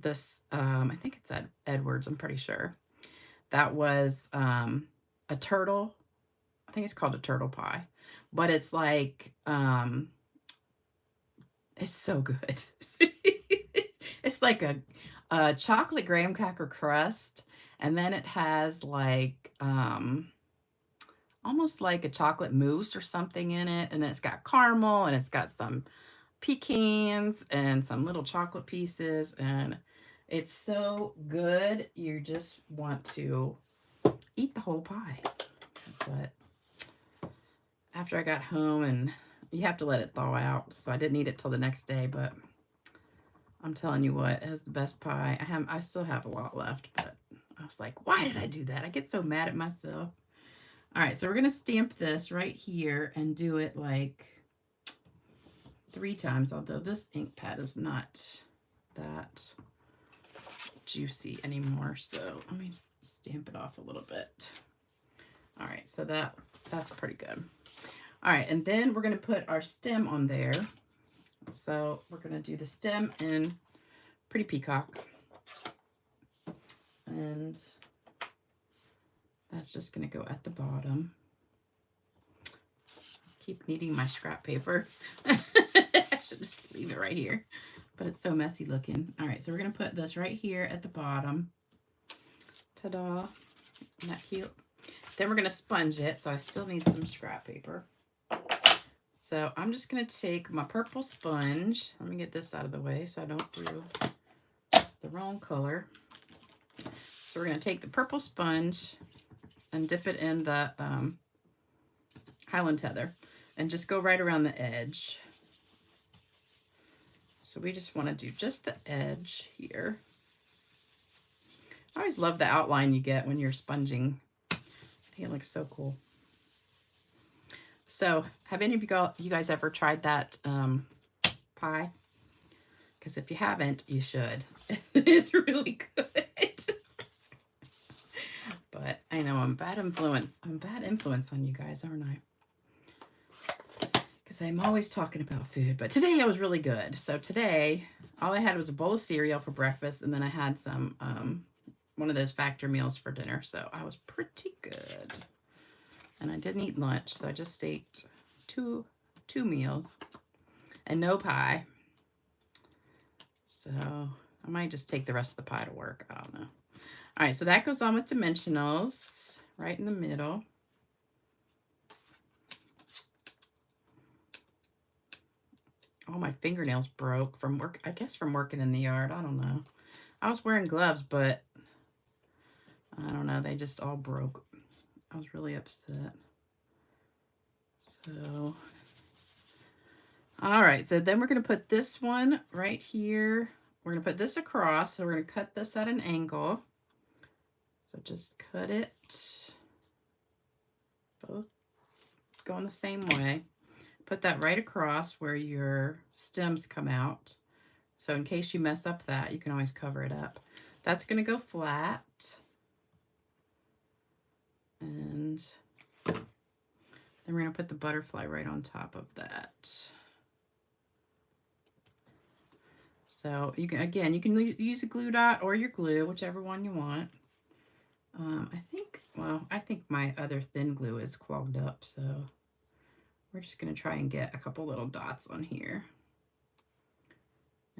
this, I think it's at Edwards, I'm pretty sure. That was a turtle. I think it's called a turtle pie. But it's like, it's so good. It's like a chocolate graham cracker crust. And then it has like, almost like a chocolate mousse or something in it. And it's got caramel, and it's got some pecans and some little chocolate pieces. And it's so good. You just want to eat the whole pie. But after I got home, and you have to let it thaw out. So I didn't eat it till the next day, but I'm telling you what, it has the best pie. I still have a lot left, but oh was like, why did I do that? I get so mad at myself. All right, so we're going to stamp this right here and do it like 3 times, although this ink pad is not that juicy anymore. So let me stamp it off a little bit. All right, so that's pretty good. All right, and then we're going to put our stem on there. So we're going to do the stem in Pretty Peacock. And that's just going to go at the bottom. Keep needing my scrap paper. I should just leave it right here, but it's so messy looking. All right, so we're going to put this right here at the bottom. Ta-da. Isn't that cute? Then we're going to sponge it, so I still need some scrap paper. So I'm just going to take my purple sponge. Let me get this out of the way so I don't do the wrong color. So we're going to take the purple sponge and dip it in the Highland Heather and just go right around the edge. So we just want to do just the edge here. I always love the outline you get when you're sponging. I think it looks so cool. So have any of you guys ever tried that pie? Because if you haven't, you should. It's really good. But I know I'm bad influence. I'm bad influence on you guys, aren't I? Because I'm always talking about food. But today I was really good. So today, all I had was a bowl of cereal for breakfast, and then I had some one of those factor meals for dinner. So I was pretty good. And I didn't eat lunch, so I just ate two meals and no pie. So I might just take the rest of the pie to work. I don't know. All right, so that goes on with dimensionals right in the middle. All my fingernails broke from work, I guess from working in the yard. I don't know. I was wearing gloves, but I don't know. They just all broke. I was really upset. So, all right. So then we're going to put this one right here. We're going to put this across. So we're going to cut this at an angle. So just cut it. Both going the same way. Put that right across where your stems come out. So in case you mess up that, you can always cover it up. That's going to go flat. And then we're going to put the butterfly right on top of that. So you can, again, you can use a glue dot or your glue, whichever one you want. I think my other thin glue is clogged up, so we're just going to try and get a couple little dots on here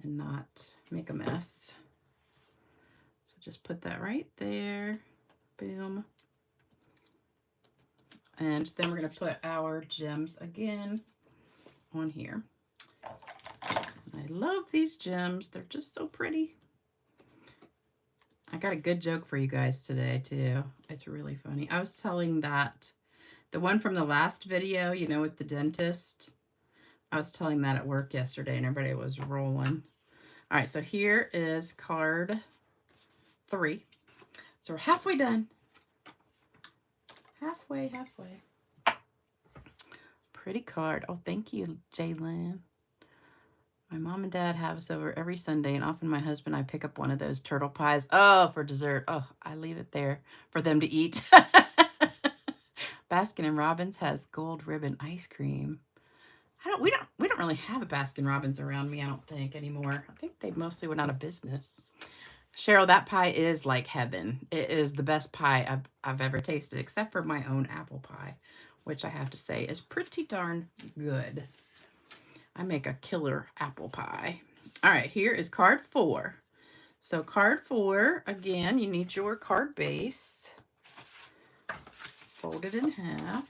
and not make a mess. So just put that right there. Boom. And then we're going to put our gems again on here. I love these gems. They're just so pretty. I got a good joke for you guys today, too. It's really funny. I was telling that, the one from the last video, you know, with the dentist, I was telling that at work yesterday, and everybody was rolling. All right, so here is card 3. So we're halfway done. Halfway. Pretty card. Oh, thank you, Jalen. My mom and dad have us over every Sunday, and often my husband and I pick up one of those turtle pies. Oh, for dessert. Oh, I leave it there for them to eat. Baskin & Robbins has gold ribbon ice cream. We don't really have a Baskin Robbins around me, I don't think, anymore. I think they mostly went out of business. Cheryl, that pie is like heaven. It is the best pie I've ever tasted, except for my own apple pie, which I have to say is pretty darn good. I make a killer apple pie. All right, here is card 4. So card 4, again, you need your card base. Fold it in half.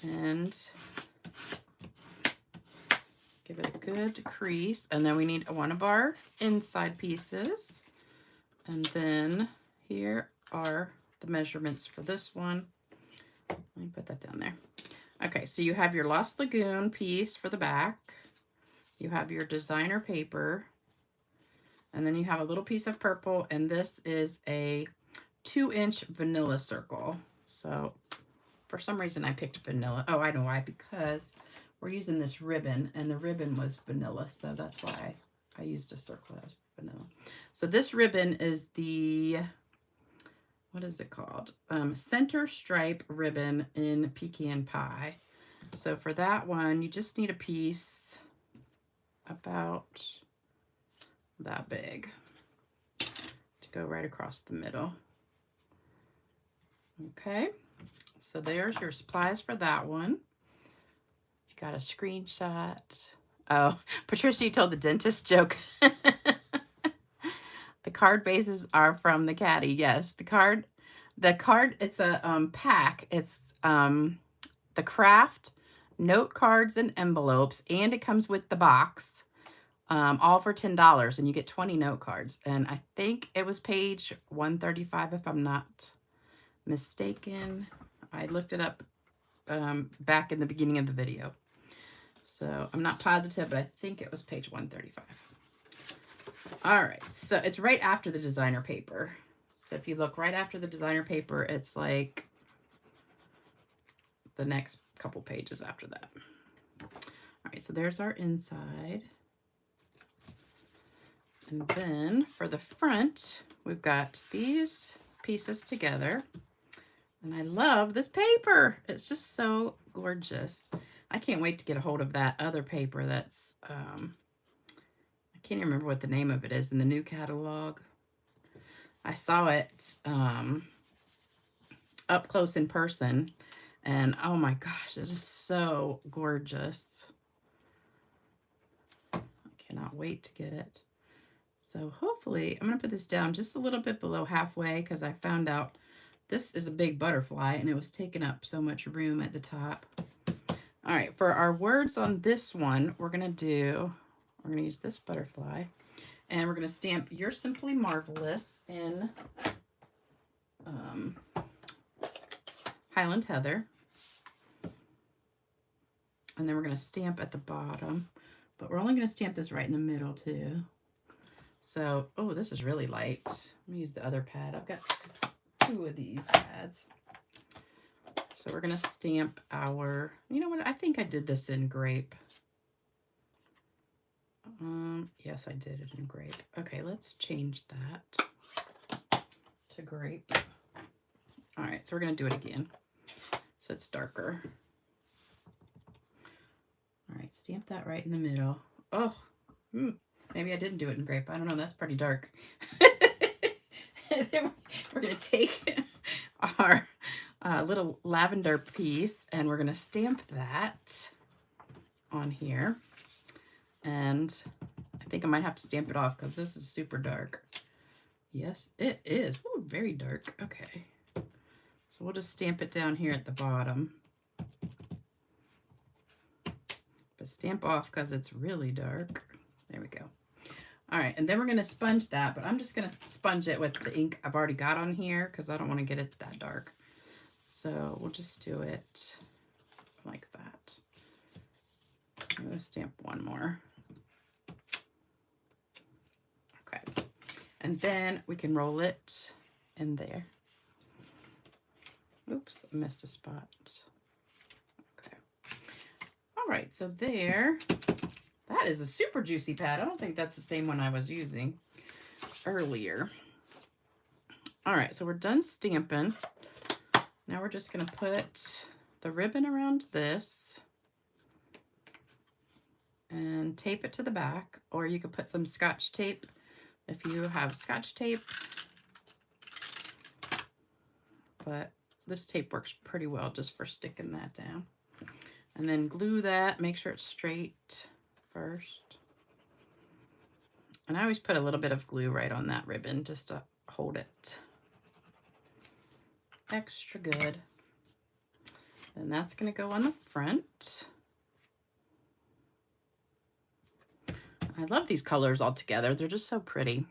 And give it a good crease. And then we need one of our inside pieces. And then here are the measurements for this one. Let me put that down there. Okay, so you have your Lost Lagoon piece for the back. You have your designer paper. And then you have a little piece of purple, and this is a 2-inch vanilla circle. So for some reason I picked vanilla. Oh, I know why, because we're using this ribbon, and the ribbon was vanilla, so that's why I used a circle that was vanilla. So this ribbon is the, what is it called? Center Stripe Ribbon in Pecan Pie. So for that one, you just need a piece about that big to go right across the middle. Okay, so there's your supplies for that one. You got a screenshot. Oh, Patricia, you told the dentist joke. The card bases are from the caddy. Yes, the card, it's a pack. It's the Kraft note cards and envelopes, and it comes with the box, all for $10, and you get 20 note cards. And I think it was page 135, if I'm not mistaken. I looked it up back in the beginning of the video, so I'm not positive, but I think it was page 135. All right, so it's right after the designer paper. So if you look right after the designer paper, it's like the next couple pages after that. All right, so there's our inside. And then for the front, we've got these pieces together. And I love this paper. It's just so gorgeous. I can't wait to get a hold of that other paper that's, I can't even remember what the name of it is in the new catalog. I saw it up close in person, and oh my gosh, it is so gorgeous. I cannot wait to get it. So hopefully, I'm going to put this down just a little bit below halfway, because I found out this is a big butterfly and it was taking up so much room at the top. All right, for our words on this one, we're going to use this butterfly, and we're going to stamp "You're Simply Marvelous" in Highland Heather. And then we're going to stamp at the bottom, but we're only going to stamp this right in the middle too. So, oh, this is really light. Let me use the other pad. I've got 2 of these pads. So we're going to stamp our, you know what, I think I did this in grape. Yes, I did it in grape. Okay, let's change that to grape. All right, so we're going to do it again, so it's darker. All right, stamp that right in the middle. Oh, maybe I didn't do it in grape. I don't know. That's pretty dark. Then we're going to take our little lavender piece, and we're going to stamp that on here. And I think I might have to stamp it off because this is super dark. Yes, it is. Ooh, very dark. Okay. So we'll just stamp it down here at the bottom. But stamp off because it's really dark. There we go. All right, and then we're going to sponge that, but I'm just going to sponge it with the ink I've already got on here because I don't want to get it that dark. So we'll just do it like that. I'm going to stamp one more. Okay, and then we can roll it in there. Oops, I missed a spot. Okay. All right, so there. That is a super juicy pad. I don't think that's the same one I was using earlier. All right, so we're done stamping. Now we're just going to put the ribbon around this and tape it to the back, or you could put some Scotch tape if you have Scotch tape. But this tape works pretty well just for sticking that down. And then glue that, make sure it's straight first. And I always put a little bit of glue right on that ribbon just to hold it extra good. And that's going to go on the front. I love these colors all together. They're just so pretty.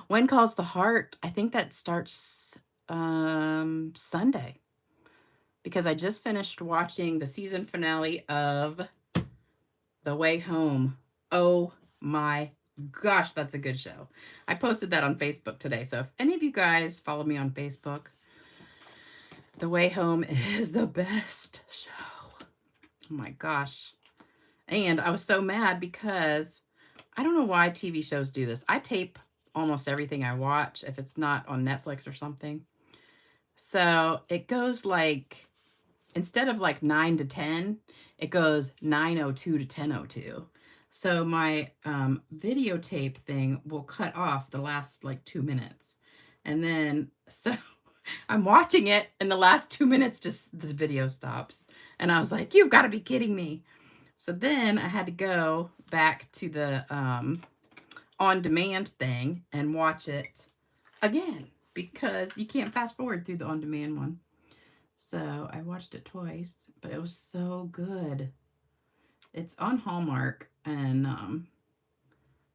When Calls the Heart, I think that starts Sunday, because I just finished watching the season finale of The Way Home Oh my gosh, that's a good show. I posted that on Facebook today. So if any of you guys follow me on Facebook, The Way Home is the best show. Oh my gosh. And I was so mad because I don't know why TV shows do this. I tape almost everything I watch if it's not on Netflix or something. So it goes like, instead of like 9 to 10, it goes 9:02 to 10:02. So my videotape thing will cut off the last like 2 minutes. And then, so I'm watching it and the last 2 minutes, just the video stops. And I was like, you've got to be kidding me. So then I had to go back to the on-demand thing and watch it again because you can't fast forward through the on-demand one. So I watched it twice, but it was so good. It's on Hallmark, and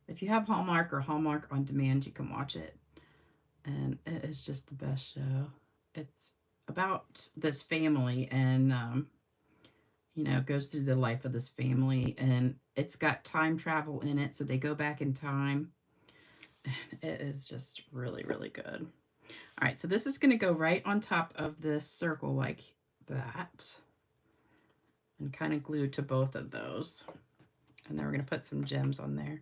if you have Hallmark or Hallmark on demand, you can watch it. And it is just the best show. It's about this family, and you know, it goes through the life of this family, and it's got time travel in it, so they go back in time. It is just really, really good. All right, so this is going to go right on top of this circle like that, and kind of glue to both of those. And then we're going to put some gems on there.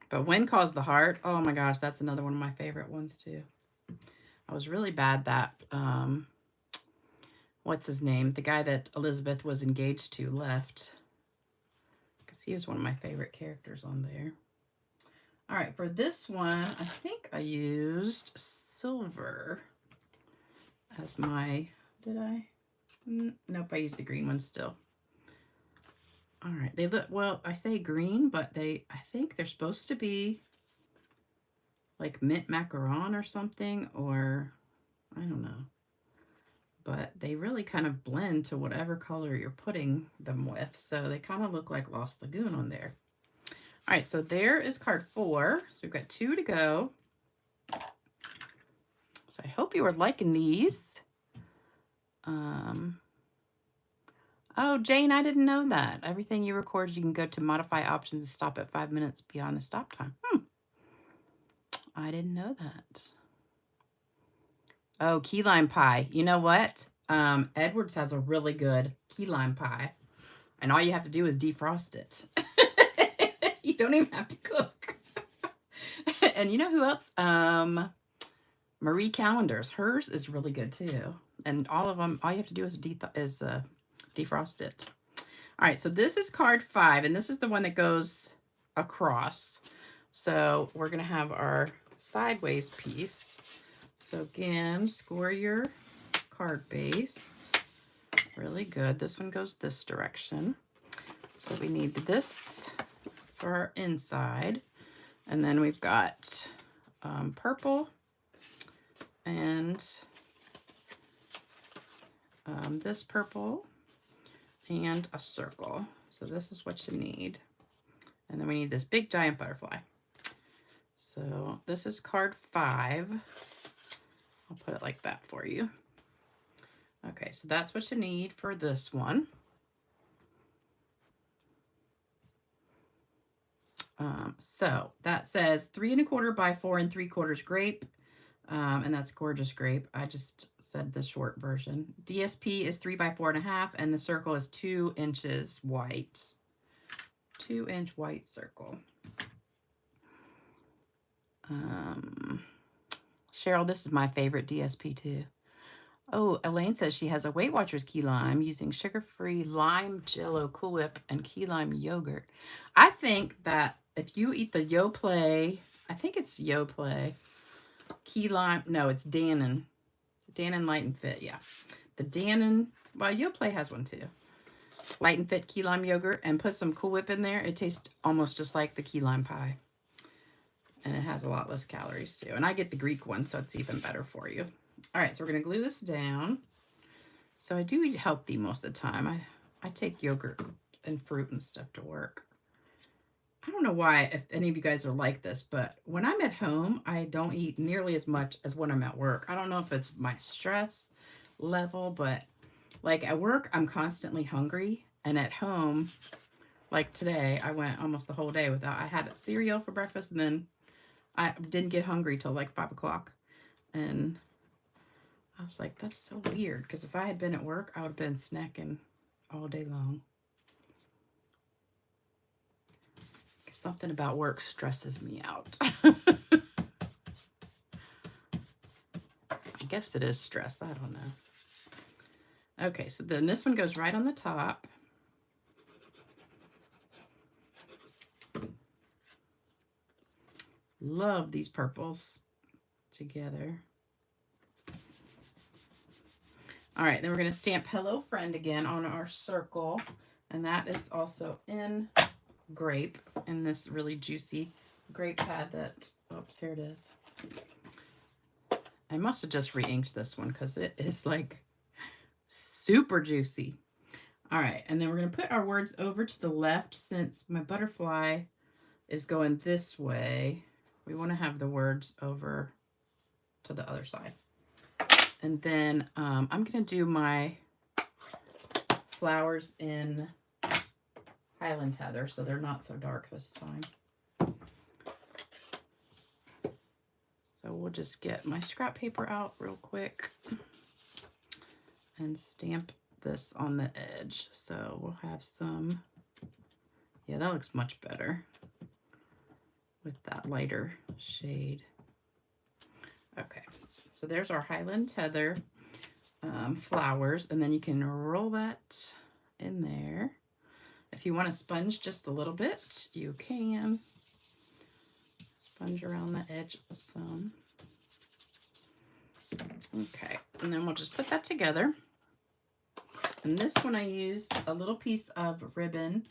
But When Calls the Heart, oh my gosh, that's another one of my favorite ones too. I was really bad that, what's his name? The guy that Elizabeth was engaged to left, because he was one of my favorite characters on there. All right, for this one, I think I used silver as my, did I? Nope, I used the green one still. All right, they look, well, I say green, but I think they're supposed to be like mint macaron or something, or I don't know. But they really kind of blend to whatever color you're putting them with. So they kind of look like Lost Lagoon on there. All right, so there is card 4. So we've got 2 to go. So I hope you are liking these. Oh, Jane, I didn't know that. Everything you record, you can go to modify options and stop at 5 minutes beyond the stop time. I didn't know that. Oh, key lime pie. You know what? Edwards has a really good key lime pie. And all you have to do is defrost it. You don't even have to cook. And you know who else? Marie Callender's. Hers is really good too. And all of them, all you have to do is defrost it. All right, so this is card 5, and this is the one that goes across. So we're going to have our sideways piece. So again, score your card base. Really good. This one goes this direction. So we need this for our inside. And then we've got purple and this purple and a circle. So this is what you need. And then we need this big giant butterfly. So this is card 5. I'll put it like that for you. Okay, so that's what you need for this one. So that says 3 1/4 by 4 3/4 grape. And that's gorgeous grape. I just said the short version. DSP is 3 by 4 1/2, and the circle is 2 inches white. 2-inch white circle. Cheryl, this is my favorite DSP too. Oh, Elaine says she has a Weight Watchers key lime using sugar-free lime jello, Cool Whip, and key lime yogurt. I think that if you eat the Yoplait, I think it's Yoplait, key lime, no, it's Dannon. Dannon Light and Fit, yeah. The Dannon, well, Yoplait has one too. Light and Fit key lime yogurt, and put some Cool Whip in there. It tastes almost just like the key lime pie. And it has a lot less calories too. And I get the Greek one, so it's even better for you. All right, so we're going to glue this down. So I do eat healthy most of the time. I take yogurt and fruit and stuff to work. I don't know why, if any of you guys are like this, but when I'm at home, I don't eat nearly as much as when I'm at work. I don't know if it's my stress level, but like at work, I'm constantly hungry. And at home, Like today, I went almost the whole day without, I had cereal for breakfast, and then I didn't get hungry till like 5 o'clock. And I was like, that's so weird, because if I had been at work, I would have been snacking all day long. Something about work stresses me out. I guess it is stress. I don't know. Okay, so then this one goes right on the top. Love these purples together. All right, then we're going to stamp Hello Friend again on our circle. And that is also in grape, in this really juicy grape pad that, oops, here it is. I must have just re-inked this one because it is like super juicy. All right, and then we're going to put our words over to the left since my butterfly is going this way. We want to have the words over to the other side. And then I'm going to do my flowers in Highland Heather, so they're not so dark this time. So we'll just get my scrap paper out real quick and stamp this on the edge. So we'll have some, yeah, that looks much better with that lighter shade. Okay, so there's our Highland Heather flowers, and then you can roll that in there. If you want to sponge just a little bit, you can sponge around the edge some. Okay, and then we'll just put that together. And this one I used a little piece of ribbon,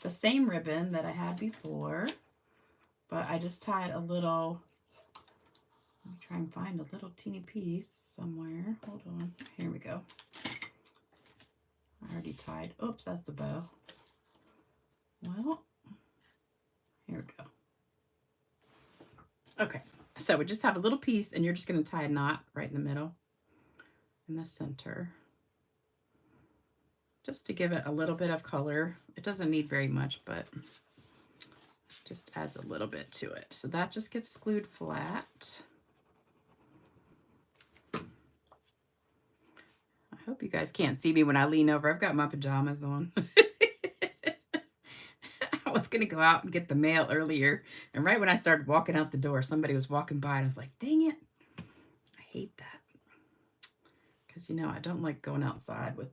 the same ribbon that I had before, but I just tied a little, let me try and find a little teeny piece somewhere. Hold on, here we go. I already tied, oops, that's the bow. Well, here we go. Okay, so we just have a little piece, and you're just going to tie a knot right in the middle, in the center, just to give it a little bit of color. It doesn't need very much, but just adds a little bit to it. So that just gets glued flat. I hope you guys can't see me when I lean over. I've got my pajamas on. I was going to go out and get the mail earlier, and right when I started walking out the door, somebody was walking by, and I was like, dang it. I hate that. Because, you know, I don't like going outside with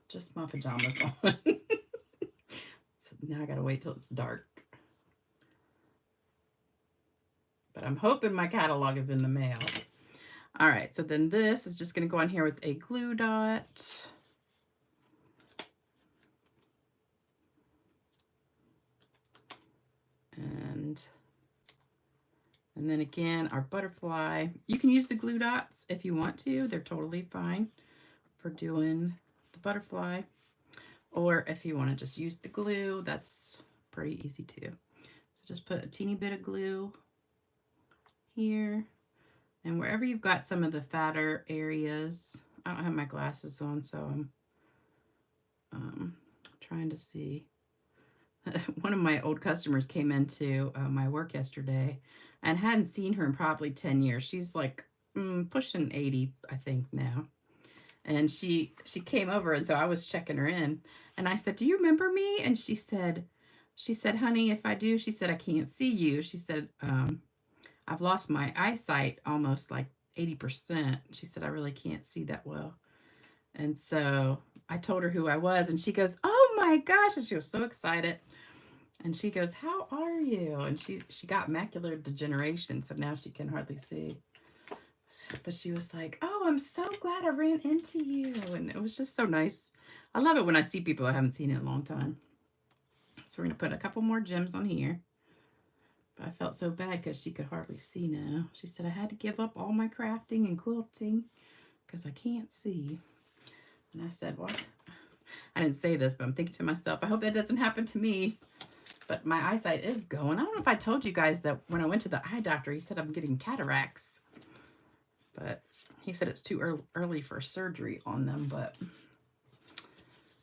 just my pajamas on. So now I got to wait till it's dark. But I'm hoping my catalog is in the mail. All right, so then this is just going to go on here with a glue dot. And then again, our butterfly. You can use the glue dots if you want to. They're totally fine for doing the butterfly. Or if you want to just use the glue, that's pretty easy too. So just put a teeny bit of glue here. And wherever you've got some of the fatter areas, I don't have my glasses on, so I'm trying to see. One of my old customers came into my work yesterday and hadn't seen her in probably 10 years. She's like pushing 80, I think, now. And she came over, and so I was checking her in. And I said, do you remember me? And she said, honey, if I do, she said, I can't see you. She said, I've lost my eyesight almost like 80%. She said, I really can't see that well. And so I told her who I was, and she goes, oh my gosh. And she was so excited. And she goes, how are you? And she got macular degeneration, so now she can hardly see. But she was like, oh, I'm so glad I ran into you. And it was just so nice. I love it when I see people I haven't seen in a long time. So we're going to put a couple more gems on here. But I felt so bad because she could hardly see now. She said I had to give up all my crafting and quilting because I can't see. And I said, well, I didn't say this, but I'm thinking to myself, I hope that doesn't happen to me. But my eyesight is going. I don't know if I told you guys that when I went to the eye doctor, he said I'm getting cataracts. But he said it's too early for surgery on them. But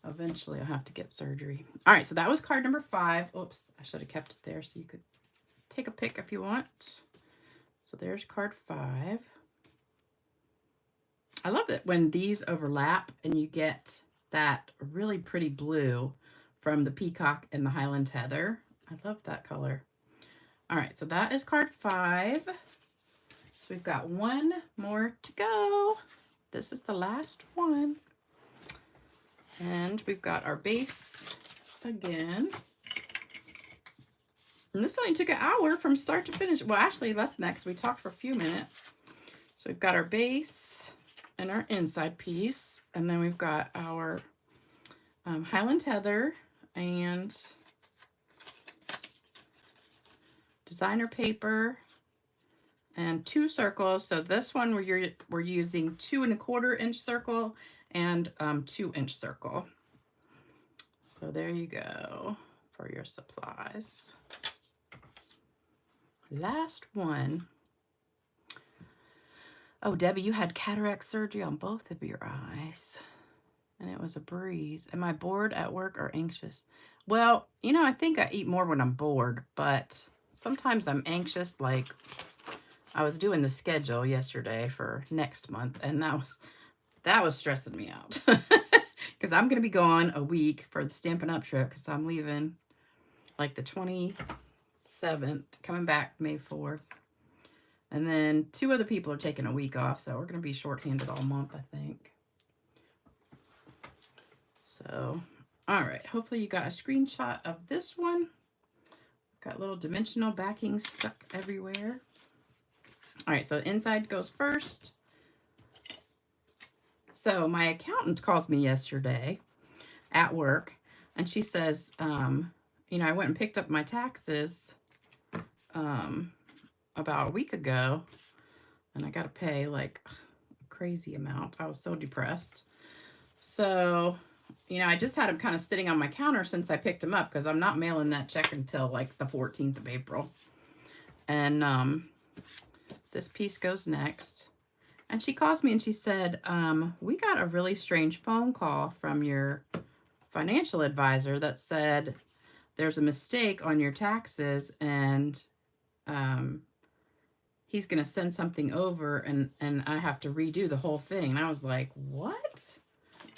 Eventually I'll have to get surgery. All right, so that was card number 5. Oops, I should have kept it there so you could take a pic if you want. So there's card 5. I love it when these overlap and you get that really pretty blue from the peacock and the Highland heather. I love that color. All right, so that is card 5. So we've got one more to go. This is the last one. And we've got our base again. And this only took an hour from start to finish. Well, actually less than that because we talked for a few minutes. So we've got our base and our inside piece. And then we've got our Highland heather and designer paper and 2 circles. So this one we're using 2 1/4 inch circle and 2 inch circle. So there you go for your supplies. Last one. Oh, Debbie, you had cataract surgery on both of your eyes. And it was a breeze. Am I bored at work or anxious? Well, you know, I think I eat more when I'm bored, but sometimes I'm anxious. Like I was doing the schedule yesterday for next month, and that was stressing me out. Because I'm going to be gone a week for the Stampin' Up trip because I'm leaving like the 27th, coming back May 4th. And then 2 other people are taking a week off, so we're going to be shorthanded all month, I think. So, all right. Hopefully you got a screenshot of this one. Got little dimensional backing stuck everywhere. All right, so the inside goes first. So my accountant calls me yesterday at work, and she says, you know, I went and picked up my taxes about a week ago, and I got to pay like a crazy amount. I was so depressed. So, you know, I just had them kind of sitting on my counter since I picked them up because I'm not mailing that check until like the 14th of April. And this piece goes next. And she calls me and she said, we got a really strange phone call from your financial advisor that said there's a mistake on your taxes and he's going to send something over and I have to redo the whole thing. And I was like, what?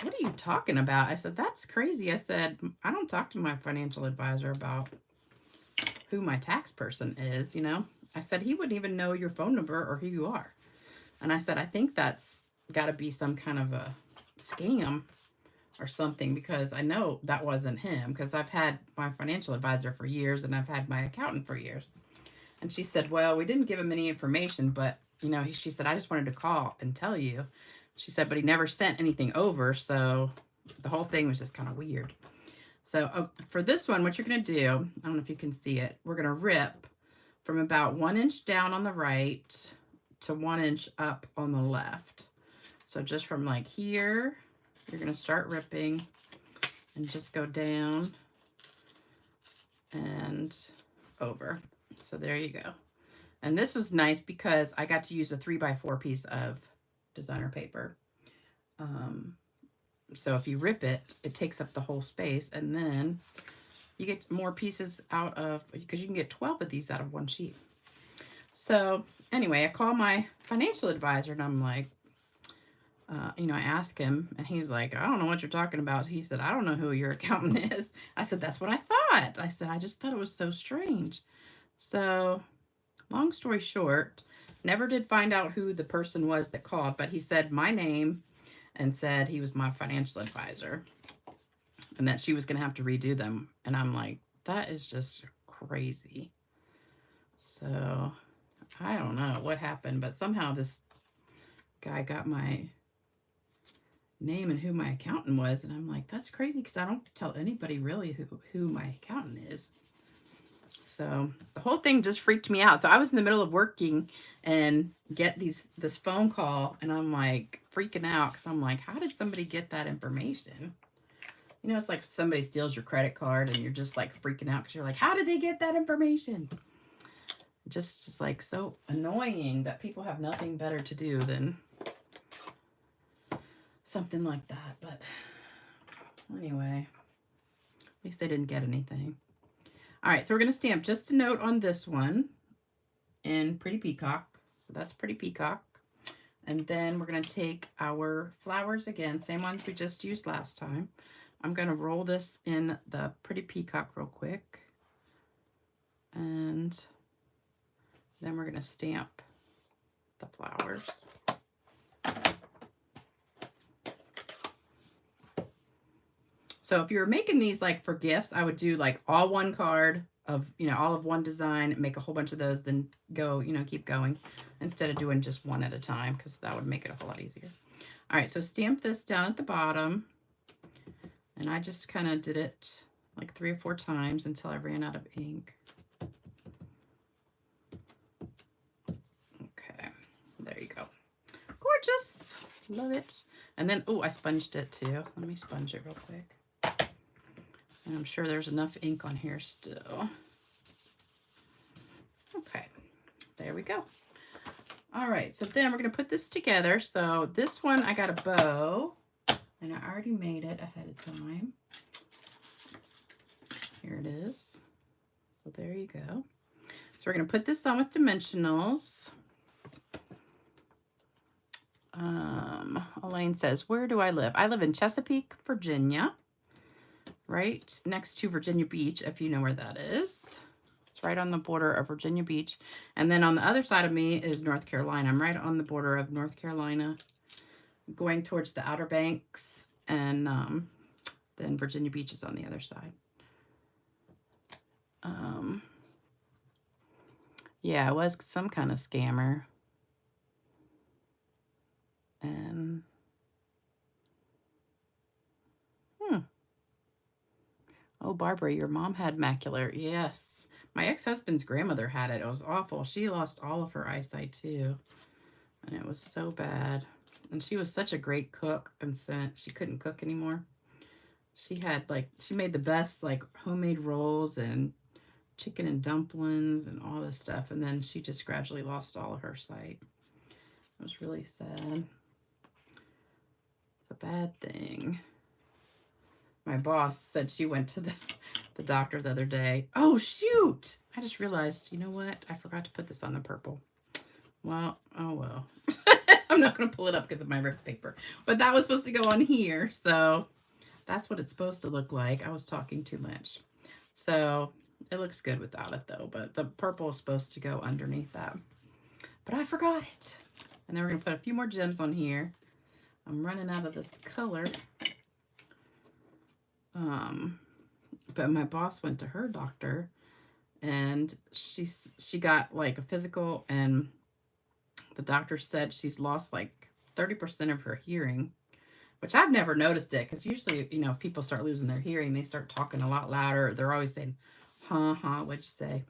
What are you talking about? I said, that's crazy. I said, I don't talk to my financial advisor about who my tax person is, you know. I said, he wouldn't even know your phone number or who you are. And I said, I think that's got to be some kind of a scam or something because I know that wasn't him because I've had my financial advisor for years and I've had my accountant for years. And she said, well, we didn't give him any information, but, you know, she said, I just wanted to call and tell you. She said, but he never sent anything over, so the whole thing was just kind of weird. So for this one, what you're going to do, I don't know if you can see it, we're going to rip from about 1 inch down on the right to 1 inch up on the left. So just from like here, you're going to start ripping and just go down and over. So there you go. And this was nice because I got to use a 3x4 piece of designer paper. So if you rip it, it takes up the whole space, and then you get more pieces out of, because you can get 12 of these out of one sheet. So anyway, I call my financial advisor and I'm like, you know, I ask him and he's like, I don't know what you're talking about. He said, I don't know who your accountant is. I said, that's what I thought. I said, I just thought it was so strange. So long story short, never did find out who the person was that called, but he said my name and said he was my financial advisor and that she was going to have to redo them. And I'm like, that is just crazy. So I don't know what happened, but somehow this guy got my name and who my accountant was. And I'm like, that's crazy because I don't tell anybody really who my accountant is. So the whole thing just freaked me out. So I was in the middle of working and get this phone call and I'm like freaking out because I'm like, how did somebody get that information? You know, it's like somebody steals your credit card and you're just like freaking out because you're like, how did they get that information? Just like so annoying that people have nothing better to do than something like that. But Anyway, at least they didn't get anything. All right, so we're going to stamp just a note on this one in Pretty Peacock. So that's Pretty Peacock. And then we're going to take our flowers again, same ones we just used last time. I'm going to roll this in the Pretty Peacock real quick. And then we're going to stamp the flowers. So if you're making these like for gifts, I would do like all one card of, you know, all of one design, make a whole bunch of those, then go, you know, keep going instead of doing just one at a time, because that would make it a whole lot easier. All right, so stamp this down at the bottom. And I just kind of did it like 3 or 4 times until I ran out of ink. Okay, there you go. Gorgeous. Love it. And then, oh, I sponged it too. Let me sponge it real quick. And I'm sure there's enough ink on here still. Okay, there we go. All right, so then we're going to put this together. So this one, I got a bow, and I already made it ahead of time. Here it is. So there you go. So we're going to put this on with dimensionals. Elaine says, where do I live? I live in Chesapeake, Virginia, right next to Virginia Beach, if you know where that is. It's right on the border of Virginia Beach. And then on the other side of me is North Carolina. I'm right on the border of North Carolina, going towards the Outer Banks, and then Virginia Beach is on the other side. Yeah, it was some kind of scammer. And oh, Barbara, your mom had macular. Yes. My ex-husband's grandmother had it. It was awful. She lost all of her eyesight too. And it was so bad. And she was such a great cook, and she couldn't cook anymore. She had she made the best homemade rolls and chicken and dumplings and all this stuff. And then she just gradually lost all of her sight. It was really sad. It's a bad thing. My boss said she went to the doctor the other day. Oh, shoot. I just realized, you know what? I forgot to put this on the purple. Well, oh well. I'm not going to pull it up because of my ripped paper. But that was supposed to go on here. So that's what it's supposed to look like. I was talking too much. So it looks good without it, though. But the purple is supposed to go underneath that. But I forgot it. And then we're going to put a few more gems on here. I'm running out of this color. But my boss went to her doctor, and she got a physical, and the doctor said she's lost 30% of her hearing, which I've never noticed it, because usually, you know, if people start losing their hearing, they start talking a lot louder. They're always saying, huh, what'd you say?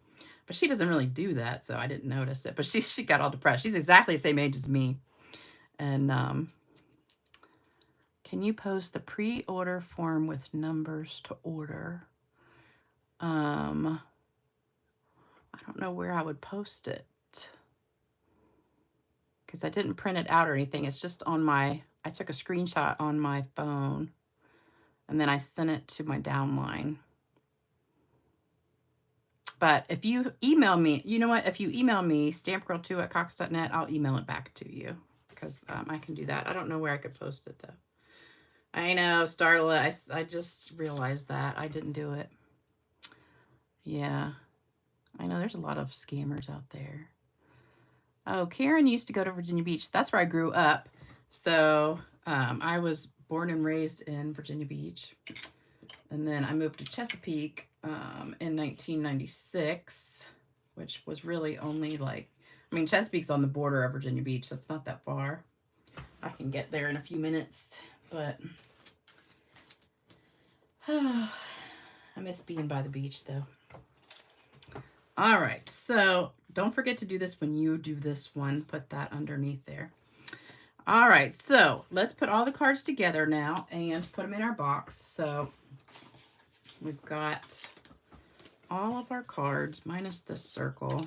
But she doesn't really do that, so I didn't notice it. But she got all depressed. She's exactly the same age as me. And can you post the pre-order form with numbers to order? I don't know where I would post it, because I didn't print it out or anything. It's just on I took a screenshot on my phone, and then I sent it to my downline. But if you email me, you know what? If you email me, stampgirl2@cox.net, I'll email it back to you, because I can do that. I don't know where I could post it, though. I know, Starla, I just realized that. I didn't do it. Yeah. I know there's a lot of scammers out there. Oh, Karen used to go to Virginia Beach. That's where I grew up. So I was born and raised in Virginia Beach. And then I moved to Chesapeake in 1996, which was really only Chesapeake's on the border of Virginia Beach, so it's not that far. I can get there in a few minutes, but I miss being by the beach, though. All right, so don't forget to do this when you do this one. Put that underneath there. All right, so let's put all the cards together now and put them in our box. So we've got all of our cards minus this circle.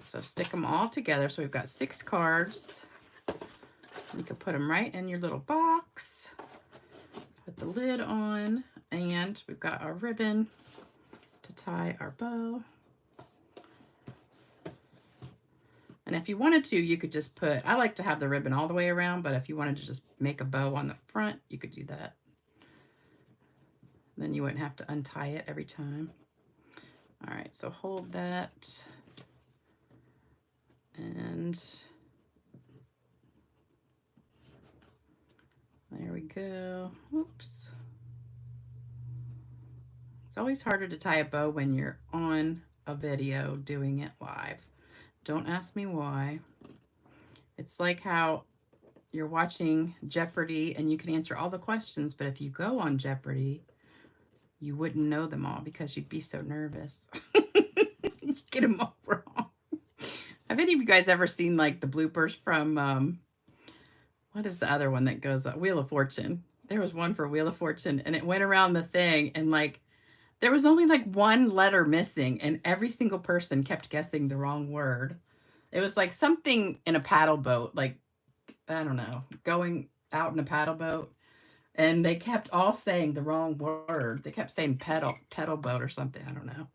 So stick them all together. So we've got 6 cards. You can put them right in your little box. Put the lid on, and we've got our ribbon to tie our bow. And if you wanted to, you could just put, I like to have the ribbon all the way around, but if you wanted to just make a bow on the front, you could do that. Then you wouldn't have to untie it every time. All right, so hold that. And there we go. Oops. It's always harder to tie a bow when you're on a video doing it live. Don't ask me why. It's like how you're watching Jeopardy and you can answer all the questions, but if you go on Jeopardy, you wouldn't know them all because you'd be so nervous. You get them all wrong. Have any of you guys ever seen like the bloopers from, what is the other one that goes up? Wheel of Fortune. There was one for Wheel of Fortune and it went around the thing and like, there was only like one letter missing and every single person kept guessing the wrong word. It was like something in a paddle boat, like, I don't know, going out in a paddle boat. And they kept all saying the wrong word. They kept saying pedal boat or something. I don't know.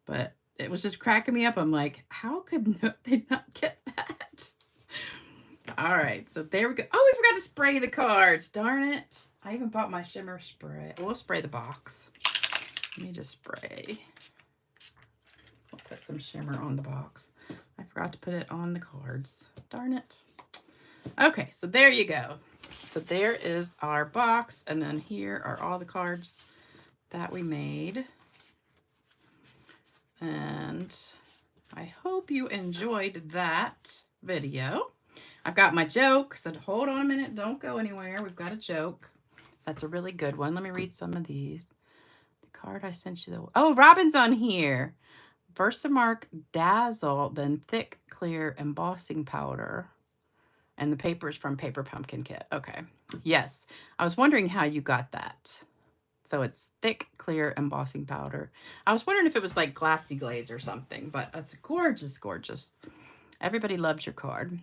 But it was just cracking me up. I'm like, how could they not get that? All right, so there we go. Oh, we forgot to spray the cards. Darn it. I even bought my shimmer spray. We'll spray the box. Let me just spray. We'll put some shimmer on the box. I forgot to put it on the cards. Darn it. Okay, so there you go. So there is our box, and then here are all the cards that we made. And I hope you enjoyed that video. I've got my joke, so hold on a minute, don't go anywhere. We've got a joke. That's a really good one. Let me read some of these. The card I sent you, oh, Robin's on here. Versamark Dazzle, then thick, clear embossing powder. And the paper is from Paper Pumpkin Kit. Okay. Yes. I was wondering how you got that. So it's thick, clear embossing powder. I was wondering if it was like glassy glaze or something, but it's gorgeous, gorgeous. Everybody loves your card.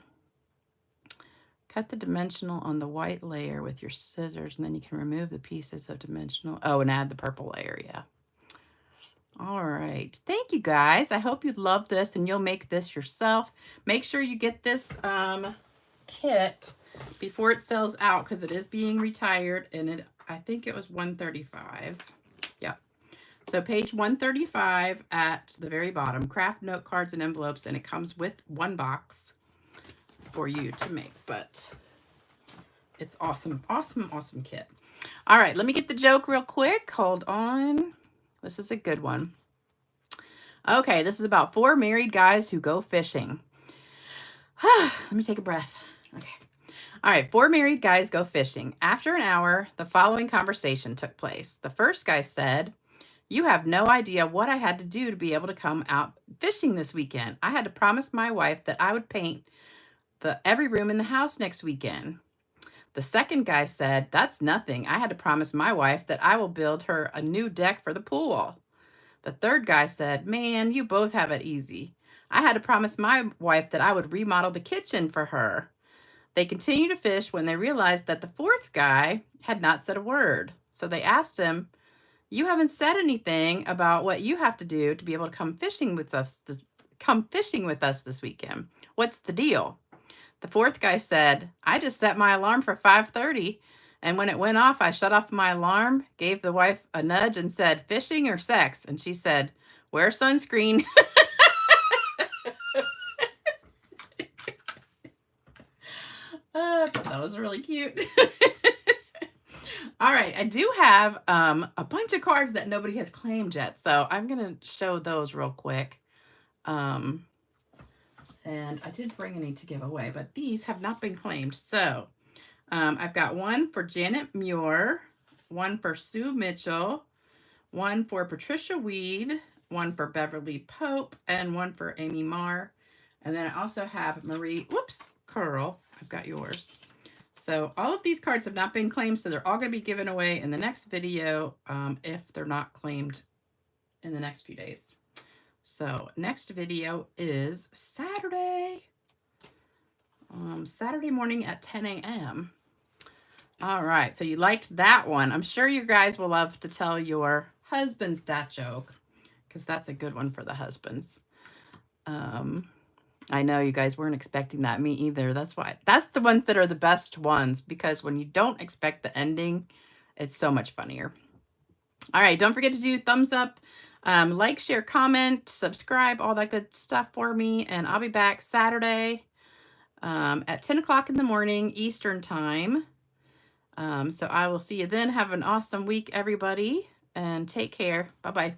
Cut the dimensional on the white layer with your scissors, and then you can remove the pieces of dimensional. Oh, and add the purple layer, yeah. All right. Thank you, guys. I hope you love this and you'll make this yourself. Make sure you get this kit before it sells out because it is being retired, and I think it was $135. Yeah. So page 135 at the very bottom, Kraft Notecards and envelopes, and it comes with one box for you to make, but it's awesome, awesome, awesome kit. All right, let me get the joke real quick. Hold on. This is a good one. Okay, this is about 4 married guys who go fishing. Let me take a breath. Okay. All right, 4 married guys go fishing. After an hour, the following conversation took place. The first guy said, "You have no idea what I had to do to be able to come out fishing this weekend. I had to promise my wife that I would paint every room in the house next weekend." The second guy said, "That's nothing. I had to promise my wife that I will build her a new deck for the pool." The third guy said, "Man, you both have it easy. I had to promise my wife that I would remodel the kitchen for her." They continued to fish when they realized that the fourth guy had not said a word. So they asked him, "You haven't said anything about what you have to do to be able to come fishing with us this weekend. What's the deal?" The fourth guy said, "I just set my alarm for 5:30, and when it went off, I shut off my alarm, gave the wife a nudge, and said, 'Fishing or sex?' And she said, 'Wear sunscreen.'" I thought that was really cute. All right, I do have a bunch of cards that nobody has claimed yet, so I'm going to show those real quick. And I did bring any to give away, but these have not been claimed. So I've got one for Janet Muir, one for Sue Mitchell, one for Patricia Weed, one for Beverly Pope, and one for Amy Marr. And then I also have Marie, Curl. I've got yours. So all of these cards have not been claimed, so they're all going to be given away in the next video if they're not claimed in the next few days. So next video is Saturday. Saturday morning at 10 a.m. All right, so you liked that one. I'm sure you guys will love to tell your husbands that joke, because that's a good one for the husbands. I know you guys weren't expecting that. Me either. That's why. That's the ones that are the best ones, because when you don't expect the ending, it's so much funnier. All right, don't forget to do thumbs up, like, share, comment, subscribe, all that good stuff for me. And I'll be back Saturday at 10 o'clock in the morning Eastern time. So I will see you then. Have an awesome week, everybody, and take care. Bye-bye.